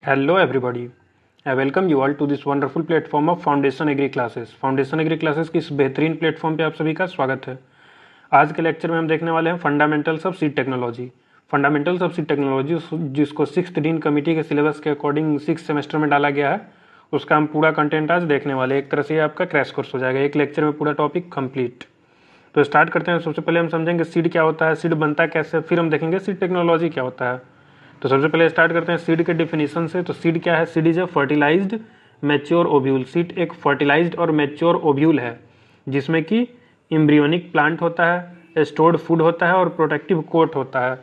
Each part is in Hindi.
Hello everybody. I welcome you all to this wonderful platform of foundation agri classes. Foundation agri classes की इस बेहतरीन प्लेटफॉर्म पे आप सभी का स्वागत है। आज के लेक्चर में हम देखने वाले हैं fundamentals of seed technology. Fundamentals of seed technology जिसको 6th डीन कमेटी के सिलेबस के अकॉर्डिंग 6th सेमेस्टर में डाला गया है, उसका हम पूरा कंटेंट आज देखने वाले हैं। एक तरह से ये आपका क्रैश कोर्स हो जाएगा, एक लेक्चर में पूरा टॉपिक कंप्लीट। तो स्टार्ट करते हैं। सबसे पहले हम समझेंगे सीड क्या होता है, सीड बनता कैसे, फिर हम देखेंगे सीड टेक्नोलॉजी क्या होता है। तो सबसे पहले स्टार्ट करते हैं सीड के डिफिनीशन से। तो सीड क्या है? Seed is a fertilised mature ovule. Seed एक फर्टिलाइज्ड और मैच्योर ओव्यूल है जिसमें कि एम्ब्रियोनिक प्लांट होता है, स्टोर्ड फूड होता है और प्रोटेक्टिव कोट होता है।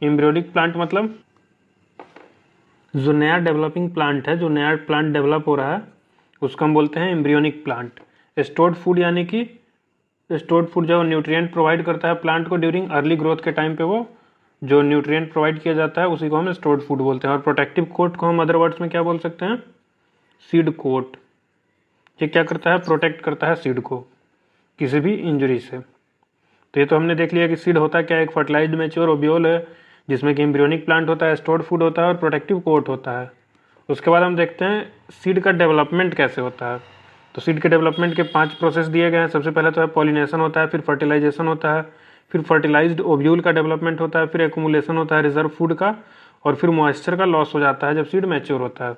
एम्ब्रियोनिक प्लांट मतलब जो नया डेवलपिंग प्लांट है, जो नया प्लांट डेवलप हो रहा है, उसको हम बोलते हैं एम्ब्रियोनिक प्लांट। स्टोर्ड फूड यानी कि स्टोर्ड फूड जो न्यूट्रिएंट प्रोवाइड करता है प्लांट को ड्यूरिंग अर्ली ग्रोथ के टाइम पे, वो जो न्यूट्रिएंट प्रोवाइड किया जाता है उसी को हम स्टोर्ड फूड बोलते हैं। और प्रोटेक्टिव कोट को हम अदर वर्ड्स में क्या बोल सकते हैं? Seed coat. ये क्या करता है? प्रोटेक्ट करता है सीड को किसी भी इंजरी से। तो ये तो हमने देख लिया कि सीड होता क्या है। एक फर्टिलाइज्ड मैच्योर ओव्यूल है जिसमें कि एम्ब्रियोनिक प्लांट होता है, स्टोर्ड फूड होता है और प्रोटेक्टिव कोट होता है। उसके बाद हम देखते हैं सीड का डेवलपमेंट कैसे होता है। तो सीड के डेवलपमेंट के 5 प्रोसेस दिए गए हैं। सबसे पहले तो है पॉलिनेशन होता है, फिर फर्टिलाइजेशन होता है, फिर फर्टिलाइज्ड ओव्यूल का डेवलपमेंट होता है, फिर एक्युमुलेशन होता है रिजर्व फूड का, और फिर मॉइस्चर का लॉस हो जाता है जब सीड मैच्योर होता है।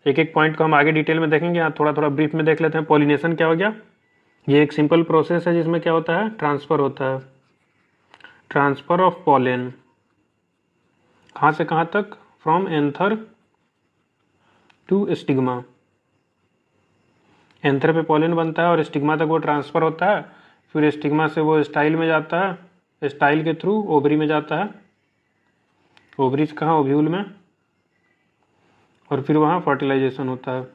एक एक पॉइंट को हम आगे डिटेल में देखेंगे, यहाँ थोड़ा थोड़ा ब्रीफ में देख लेते हैं। पॉलिनेशन क्या हो गया? ये एक सिंपल प्रोसेस है जिसमें क्या होता है? ट्रांसफर होता है, ट्रांसफर ऑफ पॉलन। कहाँ से कहाँ तक? From anther to stigma. Anther पे पॉलन बनता है और स्टिग्मा तक वो ट्रांसफर होता है। फिर स्टिग्मा से वो स्टाइल में जाता है, स्टाइल के थ्रू ओवरी में जाता है, ओवरी से कहाँ? ओव्यूल में, और फिर वहाँ फर्टिलाइजेशन होता है।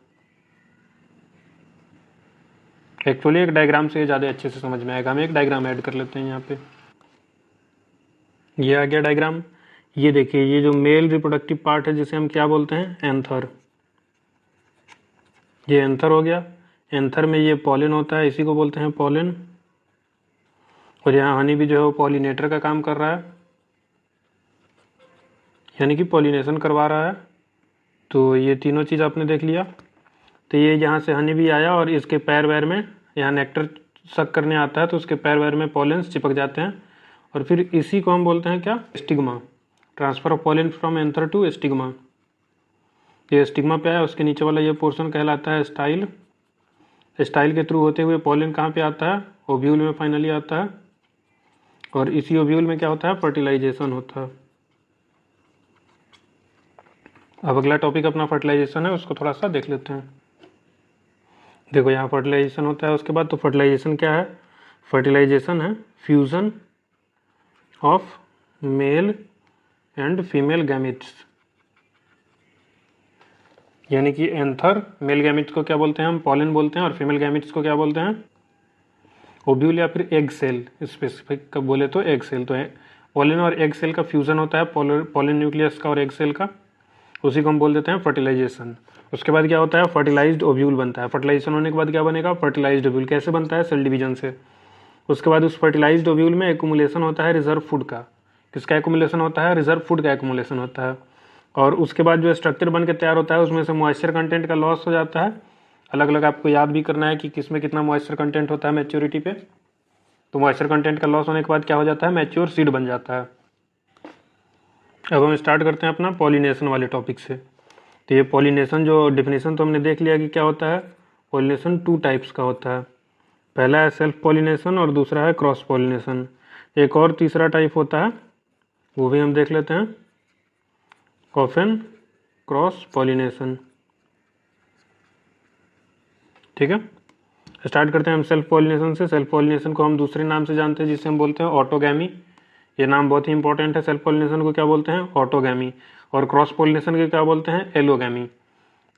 एक्चुअली एक डायग्राम से ये ज़्यादा अच्छे से समझ में आएगा। हम एक डायग्राम ऐड कर लेते हैं यहाँ पे। ये आ गया डायग्राम। ये देखिए, ये जो मेल रिप्रोडक्टिव पार्ट है जिसे हम क्या बोलते हैं? एंथर। ये एंथर हो गया। एंथर में ये पॉलन होता है, इसी को बोलते हैं पॉलन। और यहाँ हनी भी जो है वो पॉलिनेटर का काम कर रहा है, यानी कि पॉलिनेशन करवा रहा है। तो ये तीनों चीज़ आपने देख लिया। तो ये यहाँ से हनी भी आया और इसके पैर वैर में, यहाँ नेक्टर सक करने आता है तो उसके पैर वैर में पॉलेंस चिपक जाते हैं, और फिर इसी को हम बोलते हैं क्या? Stigma. Transfer of pollen from anther to stigma. ये स्टिग्मा पे आया, उसके नीचे वाला ये पोर्शन कहलाता है स्टाइल। स्टाइल के थ्रू होते हुए पॉलन कहाँ पे आता है? ओव्यूल में फाइनली आता है, और इसी ओव्यूल में क्या होता है? फर्टिलाइजेशन होता है। अब अगला टॉपिक अपना फर्टिलाइजेशन है, उसको थोड़ा सा देख लेते हैं। देखो यहाँ फर्टिलाइजेशन होता है, उसके बाद तो फर्टिलाइजेशन क्या है? फर्टिलाइजेशन है fusion of male and female gametes. यानी कि एंथर मेल गैमिट्स को क्या बोलते हैं? हम पॉलन बोलते हैं, और फीमेल गैमिट्स को क्या बोलते हैं? ओव्यूल या फिर एग सेल। स्पेसिफिक कब बोले तो एग सेल। तो पॉलन और एग सेल का फ्यूजन होता है, पॉलन न्यूक्लियस का और एग सेल का, उसी को हम बोल देते हैं फर्टिलाइजेशन। उसके बाद क्या होता है? फर्टिलाइज्ड ओव्यूल बनता है। फर्टिलाइजेशन होने के बाद क्या बनेगा? Fertilised ovule. कैसे बनता है? सेल डिवीजन से। उसके बाद उस फर्टिलाइज्ड ओव्यूल में एक्युमुलेशन होता है रिजर्व फूड का। किसका एक्युमुलेशन होता है? रिजर्व फूड का एक्युमुलेशन होता है। और उसके बाद जो स्ट्रक्चर बन के तैयार होता है उसमें से मॉइस्चर कंटेंट का लॉस हो जाता है। अलग अलग आपको याद भी करना है कि किसमें कितना मॉइस्चर कंटेंट होता है मैच्योरिटी पे। तो मॉइस्चर कंटेंट का लॉस होने के बाद क्या हो जाता है? मैच्योर सीड बन जाता है। अब हम स्टार्ट करते हैं अपना पॉलिनेशन वाले टॉपिक से। तो ये पॉलिनेशन जो डिफिनेशन तो हमने देख लिया कि क्या होता है। पॉलिनेशन 2 टाइप्स का होता है। पहला है सेल्फ पॉलिनेशन और दूसरा है क्रॉस पॉलिनेशन। एक और तीसरा टाइप होता है, वो भी हम देख लेते हैं, ऑफन क्रॉस पॉलिनेशन। ठीक है, स्टार्ट करते हैं हम सेल्फ पॉलिनेशन से। सेल्फ पॉलिनेशन को हम दूसरे नाम से जानते हैं जिसे हम बोलते हैं ऑटोगैमी। ये नाम बहुत ही इंपॉर्टेंट है। सेल्फ पॉलिनेशन को क्या बोलते हैं? ऑटोगैमी। और क्रॉस पॉलिनेशन को क्या बोलते हैं? एलोगैमी।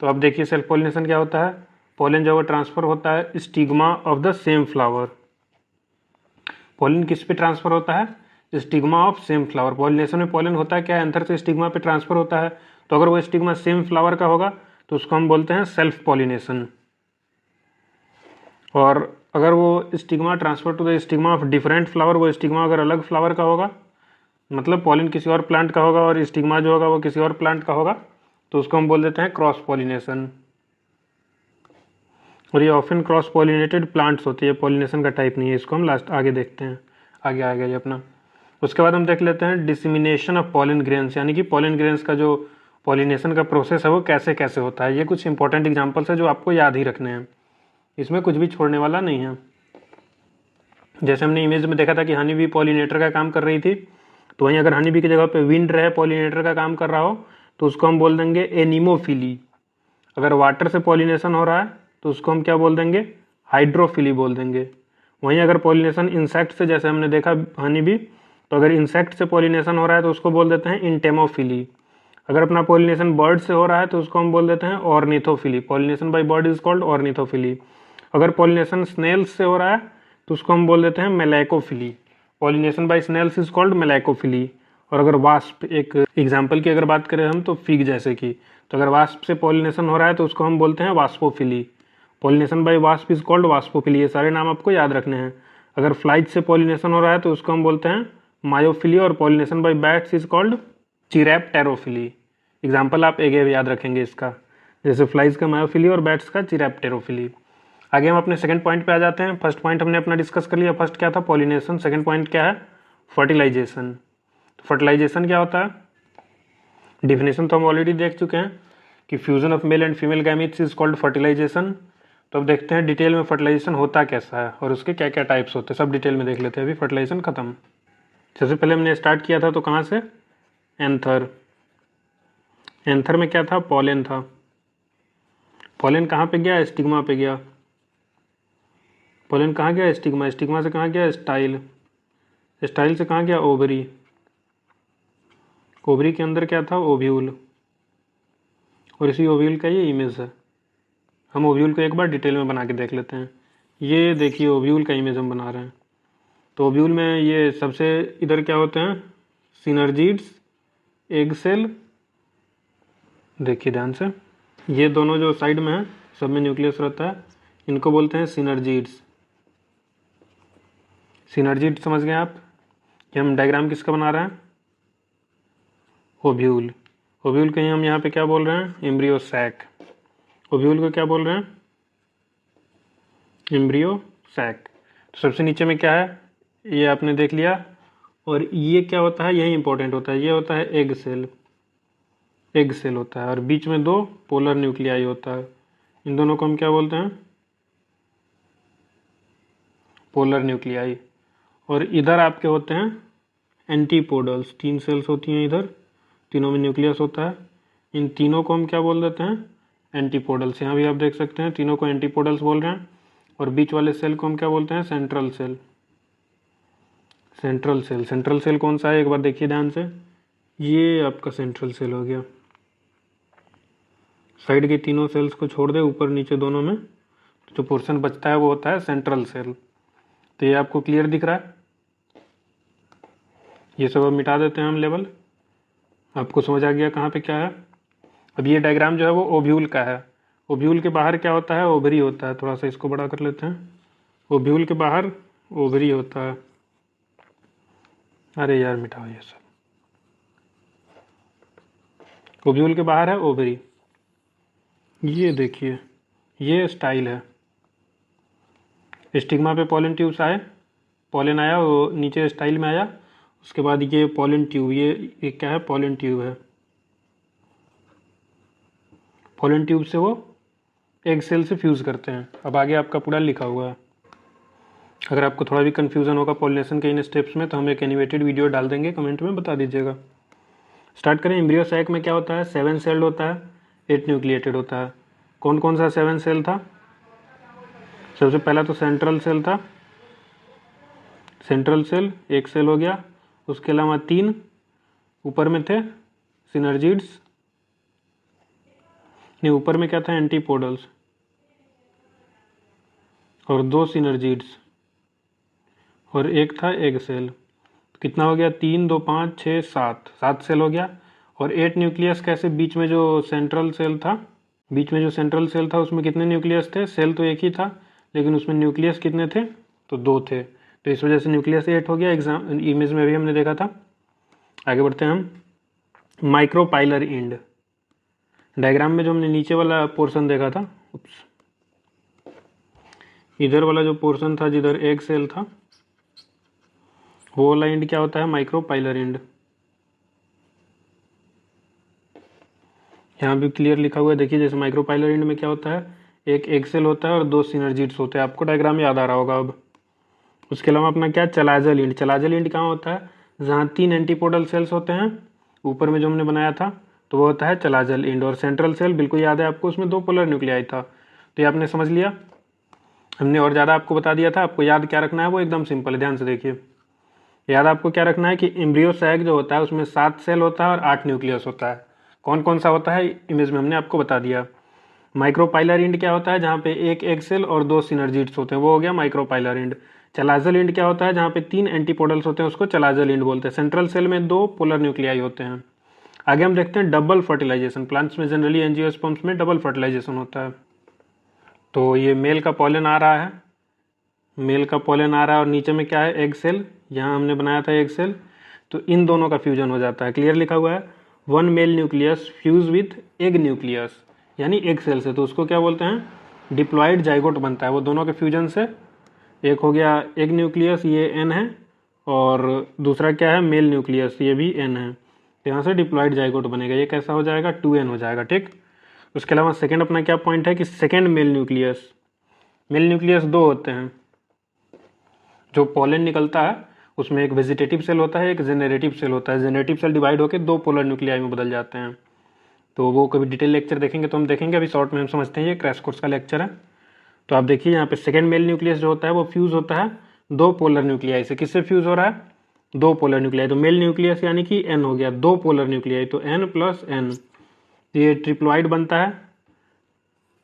तो अब देखिए सेल्फ पॉलिनेशन क्या होता है। पॉलन जो है ट्रांसफर होता है stigma of the same flower. Pollen किस पे ट्रांसफर होता है? Stigma of same flower. Pollination में पॉलन होता है क्या? एंथर से स्टिग्मा पे ट्रांसफर होता है। तो अगर वो स्टिग्मा सेम फ्लावर का होगा तो उसको हम बोलते हैं सेल्फ पॉलिनेशन। और अगर वो stigma transfer to the stigma of different flower, वो स्टिग्मा अगर अलग फ्लावर का होगा, मतलब पॉलन किसी और प्लांट का होगा और स्टिग्मा जो होगा वो किसी और प्लांट का होगा, तो उसको हम बोल देते हैं क्रॉस पॉलिनेशन। और ये ऑफन क्रॉस पॉलिनेटेड प्लांट्स होती है, पॉलिनेशन का टाइप नहीं है। इसको हम लास्ट आगे देखते हैं, आगे आ गया ये अपना। उसके बाद हम देख लेते हैं डिसमिनेशन ऑफ पॉलन ग्रेन्स, यानी कि पॉलन ग्रेन्स का जो पॉलिनेशन का प्रोसेस है वो कैसे कैसे होता है। ये कुछ इंपॉर्टेंट एग्जांपल्स है जो आपको याद ही रखने हैं, इसमें कुछ भी छोड़ने वाला नहीं है। जैसे हमने इमेज में देखा था कि हनी बी पॉलिनेटर का काम कर रही थी, तो वहीं अगर हनी बी की जगह पे विंड रहे पॉलिनेटर का काम कर रहा हो तो उसको हम बोल देंगे एनिमोफिली। अगर वाटर से पॉलिनेशन हो रहा है तो उसको हम क्या बोल देंगे, हाइड्रोफिली बोल देंगे। वहीं अगर पॉलिनेशन इंसेक्ट से, जैसे हमने देखा हनी बी, तो अगर इंसेक्ट से पॉलिनेशन हो रहा है तो उसको बोल देते हैं इंटेमोफिली। अगर अपना पॉलिनेशन बर्ड से हो रहा है तो उसको हम बोल देते हैं ornithophily. Pollination by bird is called ornithophily. अगर पॉलिनेशन स्नेल्स से हो रहा है तो उसको हम बोल देते हैं malacophily. Pollination by snails is called malacophily. और अगर वास्प, एक एग्जाम्पल की अगर बात करें हम तो फिग जैसे की, तो अगर वास्प से पॉलिनेशन हो रहा है तो उसको हम बोलते हैं waspophily. Pollination by wasp is called waspophily. ये सारे नाम आपको याद रखने हैं। अगर फ्लाइज से पॉलिनेशन हो रहा है तो उसको हम बोलते हैं मायोफिली। और pollination by bats is called chiropterophily. Example आप एक याद रखेंगे इसका, जैसे फ्लाइज का मायोफिली और बैट्स का चिरैप्टेरोफिली। आगे हम अपने सेकंड पॉइंट पे आ जाते हैं। फर्स्ट पॉइंट हमने अपना डिस्कस कर लिया, फर्स्ट क्या था, पॉलिनेशन। सेकंड पॉइंट क्या है, फर्टिलाइजेशन। तो फर्टिलाइजेशन क्या होता है, डिफिनेशन तो हम ऑलरेडी देख चुके हैं कि fusion of male and female gametes is called fertilisation. तो अब देखते हैं डिटेल में फर्टिलाइजेशन होता कैसा है और उसके क्या क्या टाइप्स होते हैं, सब डिटेल में देख लेते हैं। अभी फर्टिलाइजेशन खत्म। सबसे पहले हमने स्टार्ट किया था तो कहाँ से, एंथर। एंथर में क्या था, पॉलन था। पॉलन कहाँ पे गया, स्टिग्मा पे गया। पॉलन कहाँ गया, स्टिग्मा। स्टिग्मा से कहाँ गया, स्टाइल। स्टाइल से कहाँ गया, ओवरी। ओवरी के अंदर क्या था, ओव्यूल। और इसी ओव्यूल का ये इमेज है। हम ओव्यूल को एक बार डिटेल में बना के देख लेते हैं। ये देखिए ओव्यूल का इमेज हम बना रहे हैं। तो ओव्यूल में ये सबसे इधर क्या होते हैं, सिनर्जिड्स, एग सेल। देखिए ध्यान से, ये दोनों जो साइड में है सब में न्यूक्लियस रहता है, इनको बोलते हैं सिनर्जिड्स। सिनर्जिड समझ गए आप कि हम डायग्राम किसका बना रहे हैं, ओव्यूल। ओव्यूल के हम यहाँ पे क्या बोल रहे हैं, एम्ब्रियो सैक। ओव्यूल को क्या बोल रहे हैं, एम्ब्रियो सैक। तो सबसे नीचे में क्या है, ये आपने देख लिया। और ये क्या होता है, यही इंपॉर्टेंट होता है, ये होता है एग सेल। एग सेल होता है और बीच में दो पोलर न्यूक्लियाई होता है। इन दोनों को हम क्या बोलते हैं, पोलर न्यूक्लियाई। और इधर आपके होते हैं एंटीपोडल्स। 3 सेल्स होती हैं इधर, तीनों में न्यूक्लियस होता है। इन तीनों को हम क्या बोल देते हैं, एंटीपोडल्स। यहाँ भी आप देख सकते हैं तीनों को एंटीपोडल्स बोल रहे हैं। और बीच वाले सेल को हम क्या बोलते हैं, central cell. Central cell, central cell कौन सा है एक बार देखिए ध्यान से, ये आपका सेंट्रल सेल हो गया। साइड के तीनों सेल्स को छोड़ दे, ऊपर नीचे दोनों में जो पोर्शन बचता है वो होता है सेंट्रल सेल। तो ये आपको क्लियर दिख रहा है। ये सब अब मिटा देते हैं हम लेवल, आपको समझ आ गया कहाँ पे क्या है। अब ये डायग्राम जो है वो ओव्यूल का है। ओव्यूल के बाहर क्या होता है, ओवरी होता है। थोड़ा सा इसको बड़ा कर लेते हैं। ओव्यूल के बाहर ओवरी होता है। अरे यार मिटाओ ये सब। ओव्यूल के बाहर है ओवरी। ये देखिए ये स्टाइल है। स्टिग्मा पे पॉलन ट्यूब्स आए, पॉलन आया वो नीचे स्टाइल में आया। उसके बाद ये पॉलन ट्यूब, ये क्या है, पॉलन ट्यूब है। पॉलन ट्यूब से वो एग सेल से फ्यूज़ करते हैं। अब आगे आपका पूरा लिखा हुआ है। अगर आपको थोड़ा भी कन्फ्यूज़न होगा पॉलिनेशन के इन स्टेप्स में तो हम एक एनिमेटेड वीडियो डाल देंगे, कमेंट में बता दीजिएगा। स्टार्ट करें। एम्ब्रियो सैक में क्या होता है, 7 सेल्ड होता है, 8 न्यूक्लिएटेड होता है। कौन कौन सा 7 सेल था, सबसे पहला तो सेंट्रल सेल था। सेंट्रल सेल एक सेल हो गया। उसके अलावा 3 ऊपर में थे सिनर्जिड्स, नहीं ऊपर में क्या था, एंटीपोडल्स। और 2 सिनर्जिड्स और एक था एग सेल। तो कितना हो गया, 3 2 5 6 7, 7 सेल हो गया। और 8 न्यूक्लियस कैसे, बीच में जो सेंट्रल सेल था, बीच में जो सेंट्रल सेल था उसमें कितने न्यूक्लियस थे, सेल तो एक ही था लेकिन उसमें न्यूक्लियस कितने थे, तो 2 थे। तो इस वजह से न्यूक्लियस 8 हो गया। एग्जाम इमेज में भी हमने देखा था। आगे बढ़ते हैं हम। Micropylar end. डायग्राम में जो हमने नीचे वाला पोर्शन देखा था, इधर वाला जो पोर्शन था जिधर एग सेल था, वो वाला एंड क्या होता है? Micropylar and. यहाँ भी क्लियर लिखा हुआ है, देखिए जैसे माइक्रोपाइलर एंड में क्या होता है, एक एग सेल होता है और 2 सिनर्जिड्स होते हैं। आपको डायग्राम याद आ रहा होगा अब। उसके अलावा अपना क्या, चलाजल एंड। चलाजल एंड कहाँ होता है? जहाँ 3 एंटीपोडल सेल्स होते हैं, ऊपर में जो हमने बनाया था तो वो होता है चलाजल एंड। और सेंट्रल सेल बिल्कुल याद है आपको, उसमें 2 पोलर न्यूक्लियाई था। तो ये आपने समझ लिया। हमने और ज़्यादा आपको बता दिया था, आपको याद क्या रखना है वो एकदम सिंपल है, ध्यान से देखिए। याद आपको क्या रखना है कि एम्ब्रियो सैक जो होता है उसमें 7 सेल होता है और 8 न्यूक्लियस होता है। कौन कौन सा होता है इमेज में हमने आपको बता दिया। माइक्रोपाइलर एंड क्या होता है? जहाँ पे एक एग सेल और 2 सिनर्जिड्स होते हैं, वो हो गया माइक्रोपाइलर एंड। चलाजल एंड क्या होता है? जहाँ पे 3 एंटीपोडल्स होते हैं, उसको चलाजल एंड बोलते हैं। सेंट्रल सेल में 2 पोलर न्यूक्लियाई होते हैं। आगे हम देखते हैं डबल फर्टिलाइजेशन। प्लांट्स में जनरली एंजियोस्पर्म्स में डबल फर्टिलाइजेशन होता है। तो ये मेल का पॉलन आ रहा है, मेल का पॉलन आ रहा है और नीचे में क्या है? Egg cell. यहाँ हमने बनाया था एग सेल, तो इन दोनों का फ्यूजन हो जाता है। क्लियर लिखा हुआ है, 1 mail nucleus fuse with egg nucleus, यानी एग सेल से, तो उसको क्या बोलते हैं? डिप्लॉयड जाइगोट बनता है। वो दोनों के फ्यूजन से एक हो गया एग न्यूक्लियस, ये एन है, और दूसरा क्या है? मेल न्यूक्लियस, ये भी एन है। तो यहाँ से डिप्लॉयड जाइगोट बनेगा। ये कैसा हो जाएगा? 2n हो जाएगा। ठीक। उसके अलावा सेकेंड अपना क्या पॉइंट है कि second mail nucleus, mail nucleus 2 होते हैं। जो पॉलन निकलता है उसमें एक वेजिटेटिव सेल होता है, एक जेनरेटिव सेल होता है। जेनरेटिव सेल डिवाइड होकर 2 पोलर न्यूक्लियाई में बदल जाते हैं। तो वो कभी डिटेल लेक्चर देखेंगे तो हम देखेंगे, अभी शॉर्ट में हम समझते हैं, ये क्रैश कोर्स का लेक्चर है। तो आप देखिए यहाँ पे सेकेंड मेल न्यूक्लियस जो होता है वो फ्यूज होता है 2 पोलर न्यूक्लियाई से। किससे फ्यूज हो रहा है? 2 पोलर न्यूक्लियाई। तो मेल न्यूक्लियस यानी कि n हो गया, 2 पोलर न्यूक्लियाई, तो n + n। ये ट्रिप्लॉइड बनता है,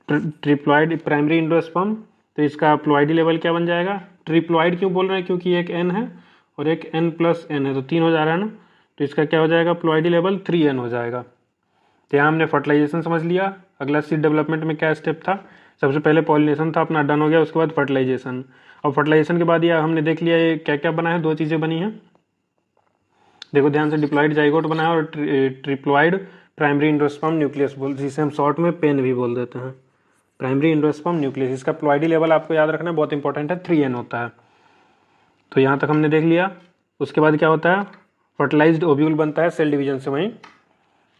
ट्रिप्लॉइड प्राइमरी एंडोस्पर्म। तो इसका प्लॉइडी लेवल क्या बन जाएगा? ट्रिप्लॉइड क्यों बोल रहे हैं? क्योंकि एक n है और एक n + n है, तो 3 हो जा रहा है ना। तो इसका क्या हो जाएगा? प्लॉइडी लेवल 3n हो जाएगा। तो यहाँ हमने फर्टिलाइजेशन समझ लिया। अगला सीड डेवलपमेंट में क्या स्टेप था? सबसे पहले पॉलिनेशन था अपना, डन हो गया। उसके बाद फर्टिलाइजेशन, और फर्टिलाइजेशन के बाद ये हमने देख लिया ये क्या क्या बना है। 2 चीज़ें बनी हैं, देखो ध्यान से। डिप्लॉइड जाइगोट बना है और ट्रिप्लॉइड प्राइमरी एंडोस्पर्म न्यूक्लियस बोल, जिसे हम शॉर्ट में पेन भी बोल देते हैं, प्राइमरी एंडोस्पर्म न्यूक्लियस। इसका प्लॉइडी लेवल आपको याद रखना है, बहुत इंपॉर्टेंट है, 3n होता है। तो यहाँ तक हमने देख लिया। उसके बाद क्या होता है? फर्टिलाइज्ड ओव्यूल बनता है सेल डिवीजन से। वहीं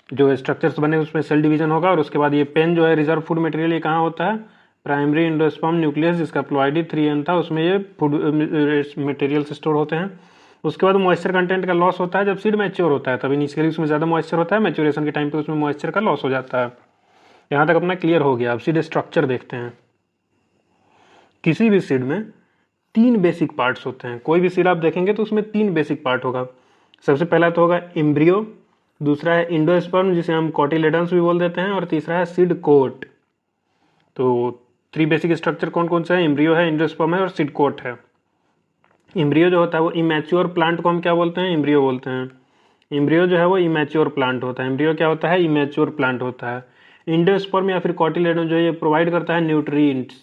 जो स्ट्रक्चर्स बने उसमें सेल डिवीजन होगा। और उसके बाद ये पेन जो है रिजर्व फूड मटेरियल, ये कहाँ होता है? प्राइमरी एंडोस्पर्म न्यूक्लियस, जिसका प्लॉइडी 3n था, उसमें ये फूड मटेरियल्स स्टोर होते हैं। उसके बाद मॉइस्चर कंटेंट का लॉस होता है जब सीड मैच्योर होता है, तब इनिशियली उसमें ज़्यादा मॉइस्चर होता है, मैच्योरेशन के टाइम पे उसमें मॉइस्चर का लॉस हो जाता है। यहाँ तक अपना क्लियर हो गया। अब सीड स्ट्रक्चर देखते हैं। किसी भी सीड में 3 बेसिक पार्ट्स होते हैं। कोई भी सीड आप देखेंगे तो उसमें 3 बेसिक पार्ट होगा। सबसे पहला तो होगा एम्ब्रियो, दूसरा है इंडोस्पर्म जिसे हम कॉटिलेडन्स भी बोल देते हैं, और तीसरा है सीड कोट। तो 3 बेसिक स्ट्रक्चर कौन कौन सा है? एम्ब्रियो है, इंडोस्पर्म है और सीड कोट है। एम्ब्रियो जो होता है वो इमैच्योर प्लांट को हम क्या बोलते हैं? एम्ब्रियो बोलते हैं। एम्ब्रियो जो है वो इमैच्योर प्लांट होता है। एम्ब्रियो क्या होता है? इमैच्योर प्लांट होता है। इंडोस्पर्म या फिर कॉटिलेडन जो है ये प्रोवाइड करता है न्यूट्रिएंट्स।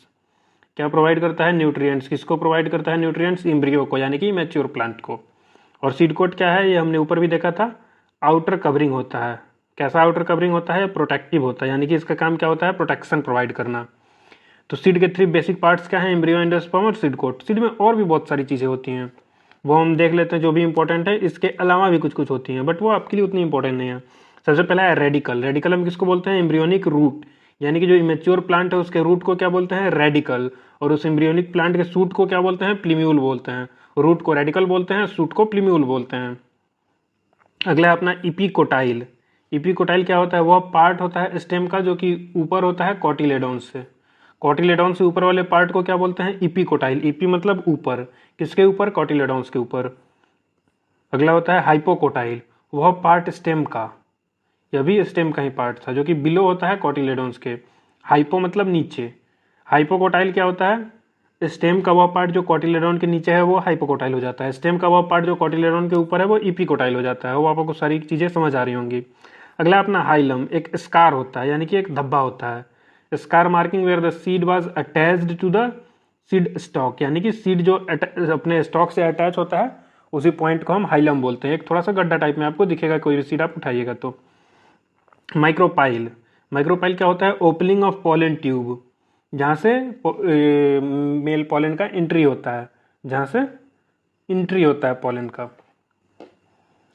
क्या प्रोवाइड करता है? न्यूट्रिएंट्स। किसको प्रोवाइड करता है न्यूट्रिएंट्स? एम्ब्रियो को, यानी कि इमैच्योर प्लांट को। और सीड कोट क्या है? ये हमने ऊपर भी देखा था, आउटर कवरिंग होता है। कैसा आउटर कवरिंग होता है? प्रोटेक्टिव होता है, यानी कि इसका काम क्या होता है? प्रोटेक्शन प्रोवाइड करना। तो सीड के 3 बेसिक पार्ट्स क्या हैं? एम्ब्रियो, इंडोस्पर्म और सीड कोट। सीड में और भी बहुत सारी चीज़ें होती हैं, वो हम देख लेते हैं जो भी इंपॉर्टेंट है। इसके अलावा भी कुछ कुछ होती हैं, बट वो आपके लिए उतनी इंपॉर्टेंट नहीं है। सबसे पहला है रेडिकल। रेडिकल हम किसको बोलते हैं? एम्ब्रियोनिक रूट, यानी कि जो इमेच्योर प्लांट है उसके रूट को क्या बोलते हैं? रेडिकल। और उस एम्ब्रियोनिक प्लांट के सूट को क्या बोलते हैं? प्लीम्यूल बोलते हैं। रूट को रेडिकल बोलते हैं, सूट को प्लीम्यूल बोलते हैं। अगला है अपना इपीकोटाइल। इपीकोटाइल क्या होता है? वह पार्ट होता है स्टेम का जो कि ऊपर होता है कॉटिलेडॉन्स से। कॉटिलेडॉन्स से ऊपर वाले पार्ट को क्या बोलते हैं? इपीकोटाइल। इपी मतलब ऊपर, किसके ऊपर? कॉटिलेडॉन्स के ऊपर। अगला होता है हाइपोकोटाइल, वह पार्ट स्टेम का, यह भी स्टेम का ही पार्ट था, जो कि बिलो होता है कॉटिलेडॉन्स के। हाइपो मतलब नीचे। हाइपोकोटाइल क्या होता है? स्टेम का वह पार्ट जो कॉटिलेडॉन के नीचे है वो हाइपोकोटाइल हो जाता है। स्टेम का वह पार्ट जो कॉटिलेडॉन के ऊपर है वो इपीकोटाइल हो जाता है। वो आपको सारी चीज़ें समझ आ रही होंगी। अगला अपना हाइलम, एक स्कार होता है, यानी कि एक धब्बा होता है। Scar marking where the seed was attached to the seed stalk, यानी कि सीड जो अपने स्टॉक से अटैच होता है उसी पॉइंट को हम हाइलम बोलते हैं। एक थोड़ा सा गड्ढा टाइप में आपको दिखेगा, कोई भी सीड आप उठाइएगा तो। माइक्रोपाइल, माइक्रोपाइल क्या होता है? ओपनिंग ऑफ पॉलन ट्यूब, जहाँ से मेल पॉलन का एंट्री होता है, जहाँ से एंट्री होता है पॉलन का।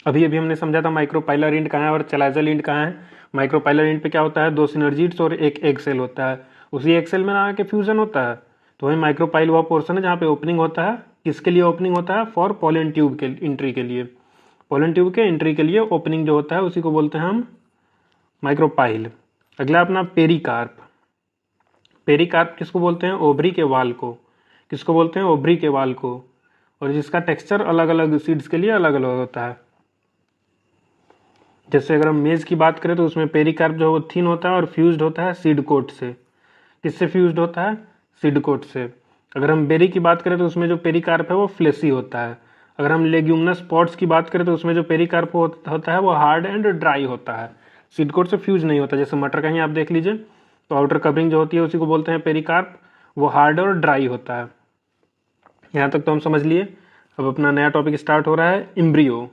अभी अभी हमने समझा था माइक्रोपाइलर इंड कहाँ है और चलाइजल इंड कहाँ है। माइक्रोपाइलर इंड पे क्या होता है? 2 सिनर्जिड्स और एक एग सेल होता है, उसी एग सेल में आके फ्यूजन होता है। तो वही माइक्रोपाइल वह पोर्शन है जहाँ पे ओपनिंग होता है। किसके लिए ओपनिंग होता है? फॉर पॉलन ट्यूब के एंट्री के लिए। पॉलन ट्यूब के एंट्री के लिए ओपनिंग जो होता है उसी को बोलते हैं हम माइक्रोपाइल। अगला अपना पेरिकार्प। पेरिकार्प किसको बोलते हैं? ओवरी के वाल को। किसको बोलते हैं? ओवरी के वाल को। और जिसका टेक्सचर अलग अलग सीड्स के लिए अलग अलग होता है। जैसे अगर हम मेज की बात करें तो उसमें पेरिकार्प जो है वो थिन होता है और फ्यूज्ड होता है सीड कोट से। किससे फ्यूज्ड होता है? सीड कोट से। अगर हम बेरी की बात करें तो उसमें जो पेरिकार्प है वो फ्लेसी होता है। अगर हम लेग्यूमिनस पॉट्स की बात करें तो उसमें जो पेरिकार्प होता है वो हार्ड एंड ड्राई होता है, सीड कोट से फ्यूज नहीं होता। जैसे मटर का ही आप देख लीजिए, तो आउटर कवरिंग जो होती है उसी को बोलते हैं पेरिकार्प, वो हार्ड और ड्राई होता है। यहाँ तक तो हम समझ लिए। अब अपना नया टॉपिक स्टार्ट हो रहा है, इम्ब्रियो।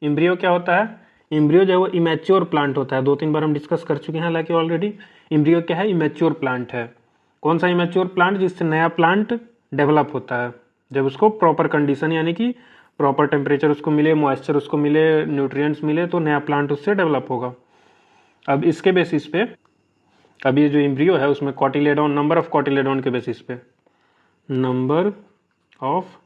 इम्ब्रियो क्या होता है? इम्ब्रियो जो है वो इमेच्योर प्लांट होता है। 2-3 बार हम डिस्कस कर चुके हैं हालांकि ऑलरेडी। इम्ब्रियो क्या है? इमेच्योर प्लांट है। कौन सा इमेच्योर प्लांट? जिससे नया प्लांट डेवलप होता है, जब उसको प्रॉपर कंडीशन यानी कि प्रॉपर टेम्परेचर उसको मिले, मॉइस्चर उसको मिले, न्यूट्रिएंट्स मिले, तो नया प्लांट उससे डेवलप होगा। अब इसके बेसिस पे अब ये जो इम्ब्रियो है उसमें कॉटिलेडॉन, नंबर ऑफ कॉटिलेडॉन के बेसिस पे, number of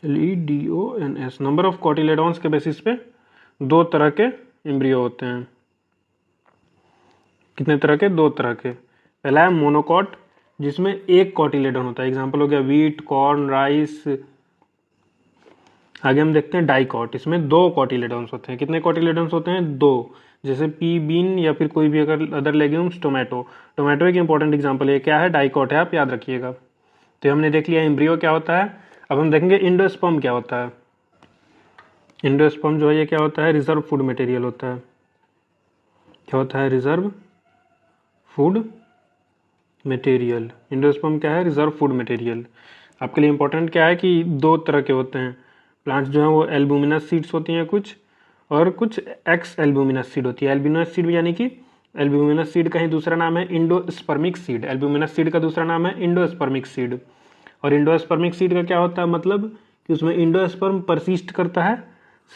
LEDONS, number of cotyledons के बेसिस पे 2 तरह के इम्ब्रियो होते हैं। कितने तरह के? 2 तरह के। पहला है मोनोकॉट, जिसमें एक कॉटिलेडॉन होता है। एग्जांपल हो गया वीट, कॉर्न, राइस। आगे हम देखते हैं डाइकॉट, इसमें 2 कॉटिलेडॉन्स होते हैं। कितने कॉटिलेडॉन्स होते हैं? 2। जैसे पी बीन या फिर कोई भी अगर अदर लेग्यूम्स, टोमेटो। टोमेटो एक इंपॉर्टेंट एग्जांपल है। क्या है? डाइकॉट है, आप याद रखिएगा। तो हमने देख लिया एम्ब्रियो क्या होता है। अब हम देखेंगे इंडोस्पर्म क्या होता है। इंडोस्पर्म जो है ये क्या होता है? रिजर्व फूड मटेरियल होता है। क्या होता है? Reserve food material. इंडोस्पर्म क्या है? Reserve food material. आपके लिए इंपॉर्टेंट क्या है कि 2 तरह के होते हैं प्लांट्स जो हैं वो एल्बुमिनस सीड्स होती हैं कुछ, और कुछ एक्स एल्बुमिनस सीड होती है। एल्बुमिनस सीड यानी कि एल्बुमिनस सीड का ही दूसरा नाम है इंडोस्पर्मिक सीड। एल्बुमिनस सीड का दूसरा नाम है इंडोस्पर्मिक सीड। और इंडोस्पर्मिक सीड का क्या होता है मतलब कि उसमें इंडोस्पर्म परसिस्ट करता है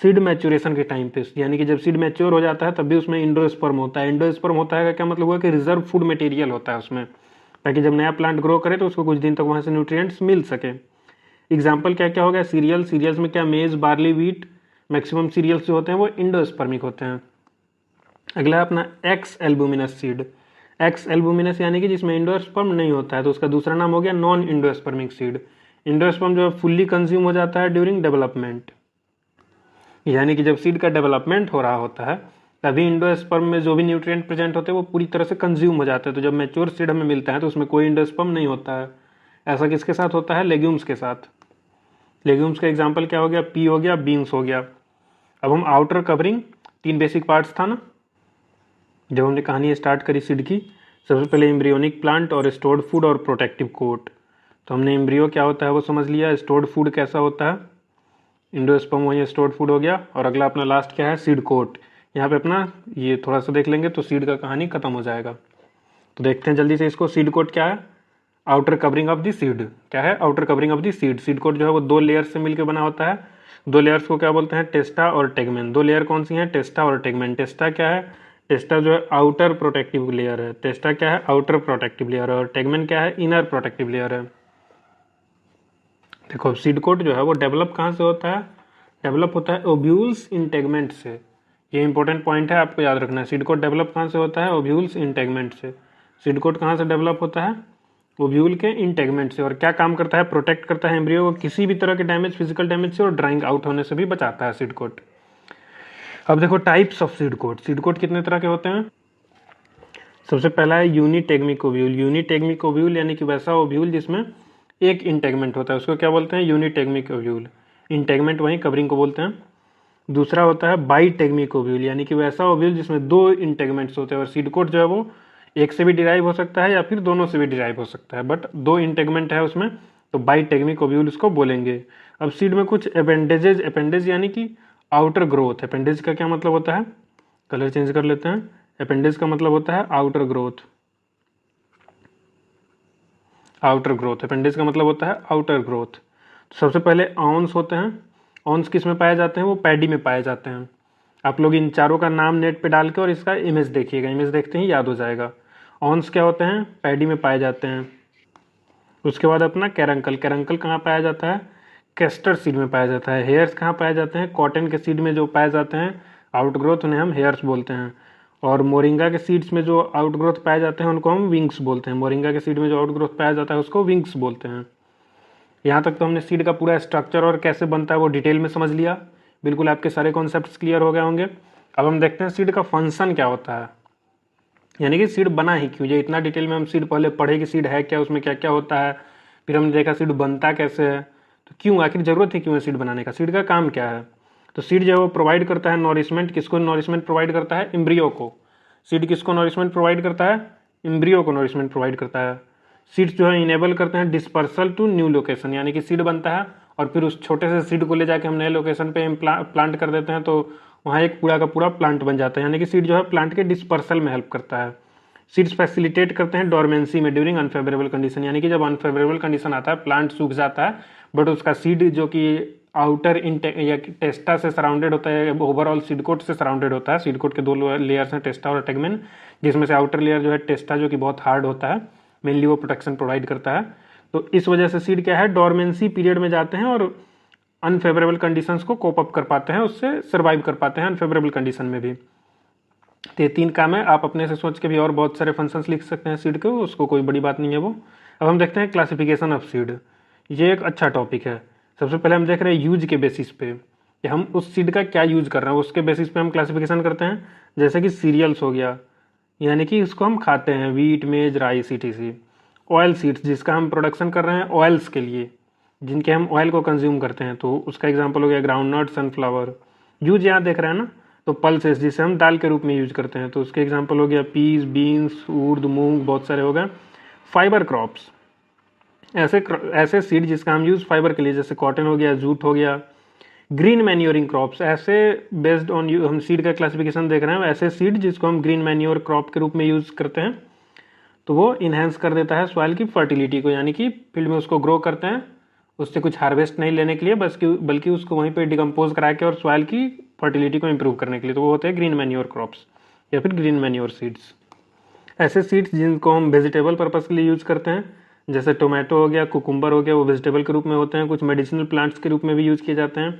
सीड मैच्योरेशन के टाइम पे, यानी कि जब सीड मैच्योर हो जाता है तब भी उसमें इंडोस्पर्म होता है। इंडोस्पर्म होता है का क्या मतलब हुआ कि रिजर्व फूड मटेरियल होता है उसमें, ताकि जब नया प्लांट ग्रो करे तो उसको कुछ दिन तक वहाँ से न्यूट्रिएंट्स मिल सके। एग्जाम्पल क्या क्या हो गया? सीरियल। सीरियल्स में क्या? मेज, बार्ली, व्हीट। मैक्सिमम सीरियल्स जो होते हैं वो इंडोस्पर्मिक होते हैं। अगला है अपना x albuminous seed. X albuminous यानी कि जिसमें इंडोस्पर्म नहीं होता है, तो उसका दूसरा नाम हो गया नॉन इंडोस्पर्मिक सीड। इंडोस्पर्म जो है फुल्ली कंज्यूम हो जाता है ड्यूरिंग डेवलपमेंट, यानी कि जब सीड का डेवलपमेंट हो रहा होता है तभी इंडोस्पर्म में जो भी न्यूट्रिएंट प्रेजेंट होते हैं वो पूरी तरह से कंज्यूम हो जाते हैं। तो जब मैच्योर सीड हमें मिलता है तो उसमें कोई इंडोस्पर्म नहीं होता है। ऐसा किसके साथ होता है? लेग्यूम्स के साथ। लेग्यूम्स का एग्जाम्पल क्या हो गया? पी हो गया, बीन्स हो गया। अब हम आउटर कवरिंग, 3 बेसिक पार्ट्स था ना जब हमने कहानी स्टार्ट करी सीड की। सबसे पहले एम्ब्रियोनिक प्लांट और स्टोर्ड फूड और प्रोटेक्टिव कोट। तो हमने एम्ब्रियो क्या होता है वो समझ लिया, स्टोर्ड फूड कैसा होता है, इंडोस्पर्म वही स्टोर्ड फूड हो गया। और अगला अपना लास्ट क्या है? Seed coat. यहाँ पे अपना ये थोड़ा सा देख लेंगे तो सीड का कहानी खत्म हो जाएगा। तो देखते हैं जल्दी से इसको। सीड कोट क्या है? Outer covering of the seed. क्या है? Outer covering of the seed. Seed coat जो है वो 2 लेयर से मिलकर बना होता है। 2 लेयर्स को क्या बोलते हैं? टेस्टा और टेगमेन। 2 लेयर कौन सी हैं? टेस्टा और टेगमेन। टेस्टा क्या है? टेस्टा जो है आउटर प्रोटेक्टिव लेयर है। टेस्टा क्या है? आउटर प्रोटेक्टिव लेयर है। और टेगमेन क्या है? इनर प्रोटेक्टिव लेयर है। देखो सीड कोट जो है वो डेवलप कहाँ से होता है? डेवलप होता है ओव्यूल्स इन टेगमेंट से। ये इंपॉर्टेंट पॉइंट है, आपको याद रखना है। सीड कोट डेवलप कहाँ से होता है? ओव्यूल्स इन टेगमेंट से। सीड कोट कहाँ से डेवलप होता है? ओव्यूल के इन टेगमेंट से। और क्या काम करता है? प्रोटेक्ट करता है एम्ब्रियो को किसी भी तरह के डैमेज, फिजिकल डैमेज से और ड्राइंग आउट होने से भी बचाता है सीड कोट। अब देखो types of seed coat. Seed coat कितने तरह के होते हैं? सबसे पहला है यूनिटेगमिक ओव्यूल। यूनिटेगमिक ओव्यूल यानी कि वैसा ओव्यूल जिसमें एक इंटेगमेंट होता है, उसको क्या बोलते हैं? यूनिटेगमिक ओव्यूल। इंटेगमेंट वहीं कवरिंग को बोलते हैं। दूसरा होता है बाईटेगमिक ओव्यूल, यानी कि वैसा ओव्यूल जिसमें 2 इंटेगमेंट्स होते हैं। और सीड कोट जो है वो एक से भी डिराइव हो सकता है या फिर दोनों से भी डिराइव हो सकता है, बट 2 इंटेगमेंट है उसमें, तो बाईटेगमिक ओव्यूल उसको बोलेंगे। अब सीड में कुछ अपेंडेजेज, अपेंडेज यानी कि आउटर ग्रोथ। अपेंडेज का क्या मतलब होता है? कलर चेंज कर लेते हैं। अपेंडिज का मतलब होता है outer growth, outer growth. Appendages का मतलब होता है आउटर ग्रोथ। तो सबसे पहले ऑन्स होते हैं। ऑन्स किस में पाए जाते हैं? वो पैडी में पाए जाते हैं। आप लोग इन चारों का नाम नेट पे डाल के और इसका इमेज देखिएगा, इमेज देखते ही याद हो जाएगा। ऑन्स क्या होते हैं? पैडी में पाए जाते हैं। उसके बाद अपना कैरंकल। कैरंकल कहाँ पाया जाता है? कैस्टर सीड में पाया जाता है। हेयर्स कहाँ पाए जाते हैं? कॉटन के सीड में जो पाए जाते हैं आउटग्रोथ, उन्हें हम हेयर्स बोलते हैं। और मोरिंगा के सीड्स में जो आउटग्रोथ पाए जाते हैं उनको हम विंग्स बोलते हैं। मोरिंगा के सीड में जो आउटग्रोथ पाया जाता है उसको विंग्स बोलते हैं। यहाँ तक तो हमने सीड का पूरा स्ट्रक्चर और कैसे बनता है वो डिटेल में समझ लिया। बिल्कुल आपके सारे कॉन्सेप्ट्स क्लियर हो गए होंगे। अब हम देखते हैं सीड का फंक्शन क्या होता है, यानी कि सीड बना ही क्यों। जो इतना डिटेल में हम सीड पहले पढ़े कि सीड है क्या, उसमें क्या क्या होता है, फिर हमने देखा सीड बनता कैसे है, तो क्यों, आखिर जरूरत है क्यों है सीड बनाने का, सीड का काम क्या है। तो सीड जो है वो प्रोवाइड करता है नॉरिशमेंट। किसको नॉरिशमेंट प्रोवाइड करता है? एम्ब्रियो को। सीड किसको नॉरिशमेंट प्रोवाइड करता है? एम्ब्रियो को नॉरिशमेंट प्रोवाइड करता है। सीड्स जो है इनेबल करते हैं डिस्पर्सल टू न्यू लोकेशन, यानी कि सीड बनता है और फिर उस छोटे से सीड को ले जाके हम नए लोकेशन पे प्लांट कर देते हैं, तो वहाँ एक पूरा का पूरा प्लांट बन जाता है। यानी कि सीड जो है प्लांट के डिस्पर्सल में हेल्प करता है। सीड्स फैसिलिटेट करते हैं डोरमेंसी में ड्यूरिंग अनफेवरेबल कंडीशन, यानी कि जब अनफेवरेबल कंडीशन आता है, प्लांट सूख जाता है, बट उसका सीड जो कि आउटर या टेस्टा से सराउंडेड होता है, ओवरऑल सीड कोट से सराउंडेड होता है। सीड कोट के दो लेयर्स हैं, टेस्टा और टेगमेन, जिसमें से आउटर लेयर जो है टेस्टा जो कि बहुत हार्ड होता है, मेनली वो प्रोटेक्शन प्रोवाइड करता है। तो इस वजह से सीड क्या है, डोरमेंसी पीरियड में जाते हैं और अनफेवरेबल कंडीशंस को कोप अप कर पाते हैं, उससे सर्वाइव कर पाते हैं अनफेवरेबल कंडीशन में भी। तो ये 3 काम है। आप अपने से सोच के भी और बहुत सारे फंक्शंस लिख सकते हैं सीड के, उसको कोई बड़ी बात नहीं है वो। अब हम देखते हैं क्लासिफिकेशन ऑफ सीड। ये एक अच्छा टॉपिक है। सबसे पहले हम देख रहे हैं यूज के बेसिस पे कि हम उस सीड का क्या यूज कर रहे हैं, उसके बेसिस पे हम क्लासिफिकेशन करते हैं। जैसे कि सीरियल्स हो गया, यानी कि इसको हम खाते हैं, वीट, मेज, राइस, etc। ऑयल सीड्स, जिसका हम प्रोडक्शन कर रहे हैं ऑयल्स के लिए, जिनके हम ऑयल को कंज्यूम करते हैं, तो उसका एग्जांपल हो गया ग्राउंडनट, सनफ्लावर। यूज यहाँ देख रहे हैं ना, तो पल्सेस जिसे हम दाल के रूप में यूज करते हैं, तो उसके एग्जांपल हो गया पीस, बीन्स, उर्द, मूंग, बहुत सारे हो गए। फाइबर क्रॉप्स, ऐसे सीड जिसका हम यूज फाइबर के लिए, जैसे कॉटन हो गया, जूट हो गया। ग्रीन मैन्योरिंग क्रॉप्स, ऐसे बेस्ड ऑन हम सीड का क्लासिफिकेशन देख रहे हैं, ऐसे सीड जिसको हम ग्रीन मैन्योर क्रॉप के रूप में यूज करते हैं, तो वो इन्हेंस कर देता है सॉइल की फर्टिलिटी को, यानी कि फील्ड में उसको ग्रो करते हैं, उससे कुछ हार्वेस्ट नहीं लेने के लिए, बल्कि उसको वहीं पे डिकम्पोज करा के और सॉइल की फर्टिलिटी को इंप्रूव करने के लिए, तो वो होते हैं ग्रीन मैन्योर क्रॉप्स या फिर ग्रीन मैन्योर सीड्स। ऐसे सीड्स जिनको हम वेजिटेबल पर्पस के लिए यूज करते हैं, जैसे टोमेटो हो गया, कुकुम्बर हो गया, वो वेजिटेबल के रूप में होते हैं। कुछ मेडिसिनल प्लांट्स के रूप में भी यूज किए जाते हैं,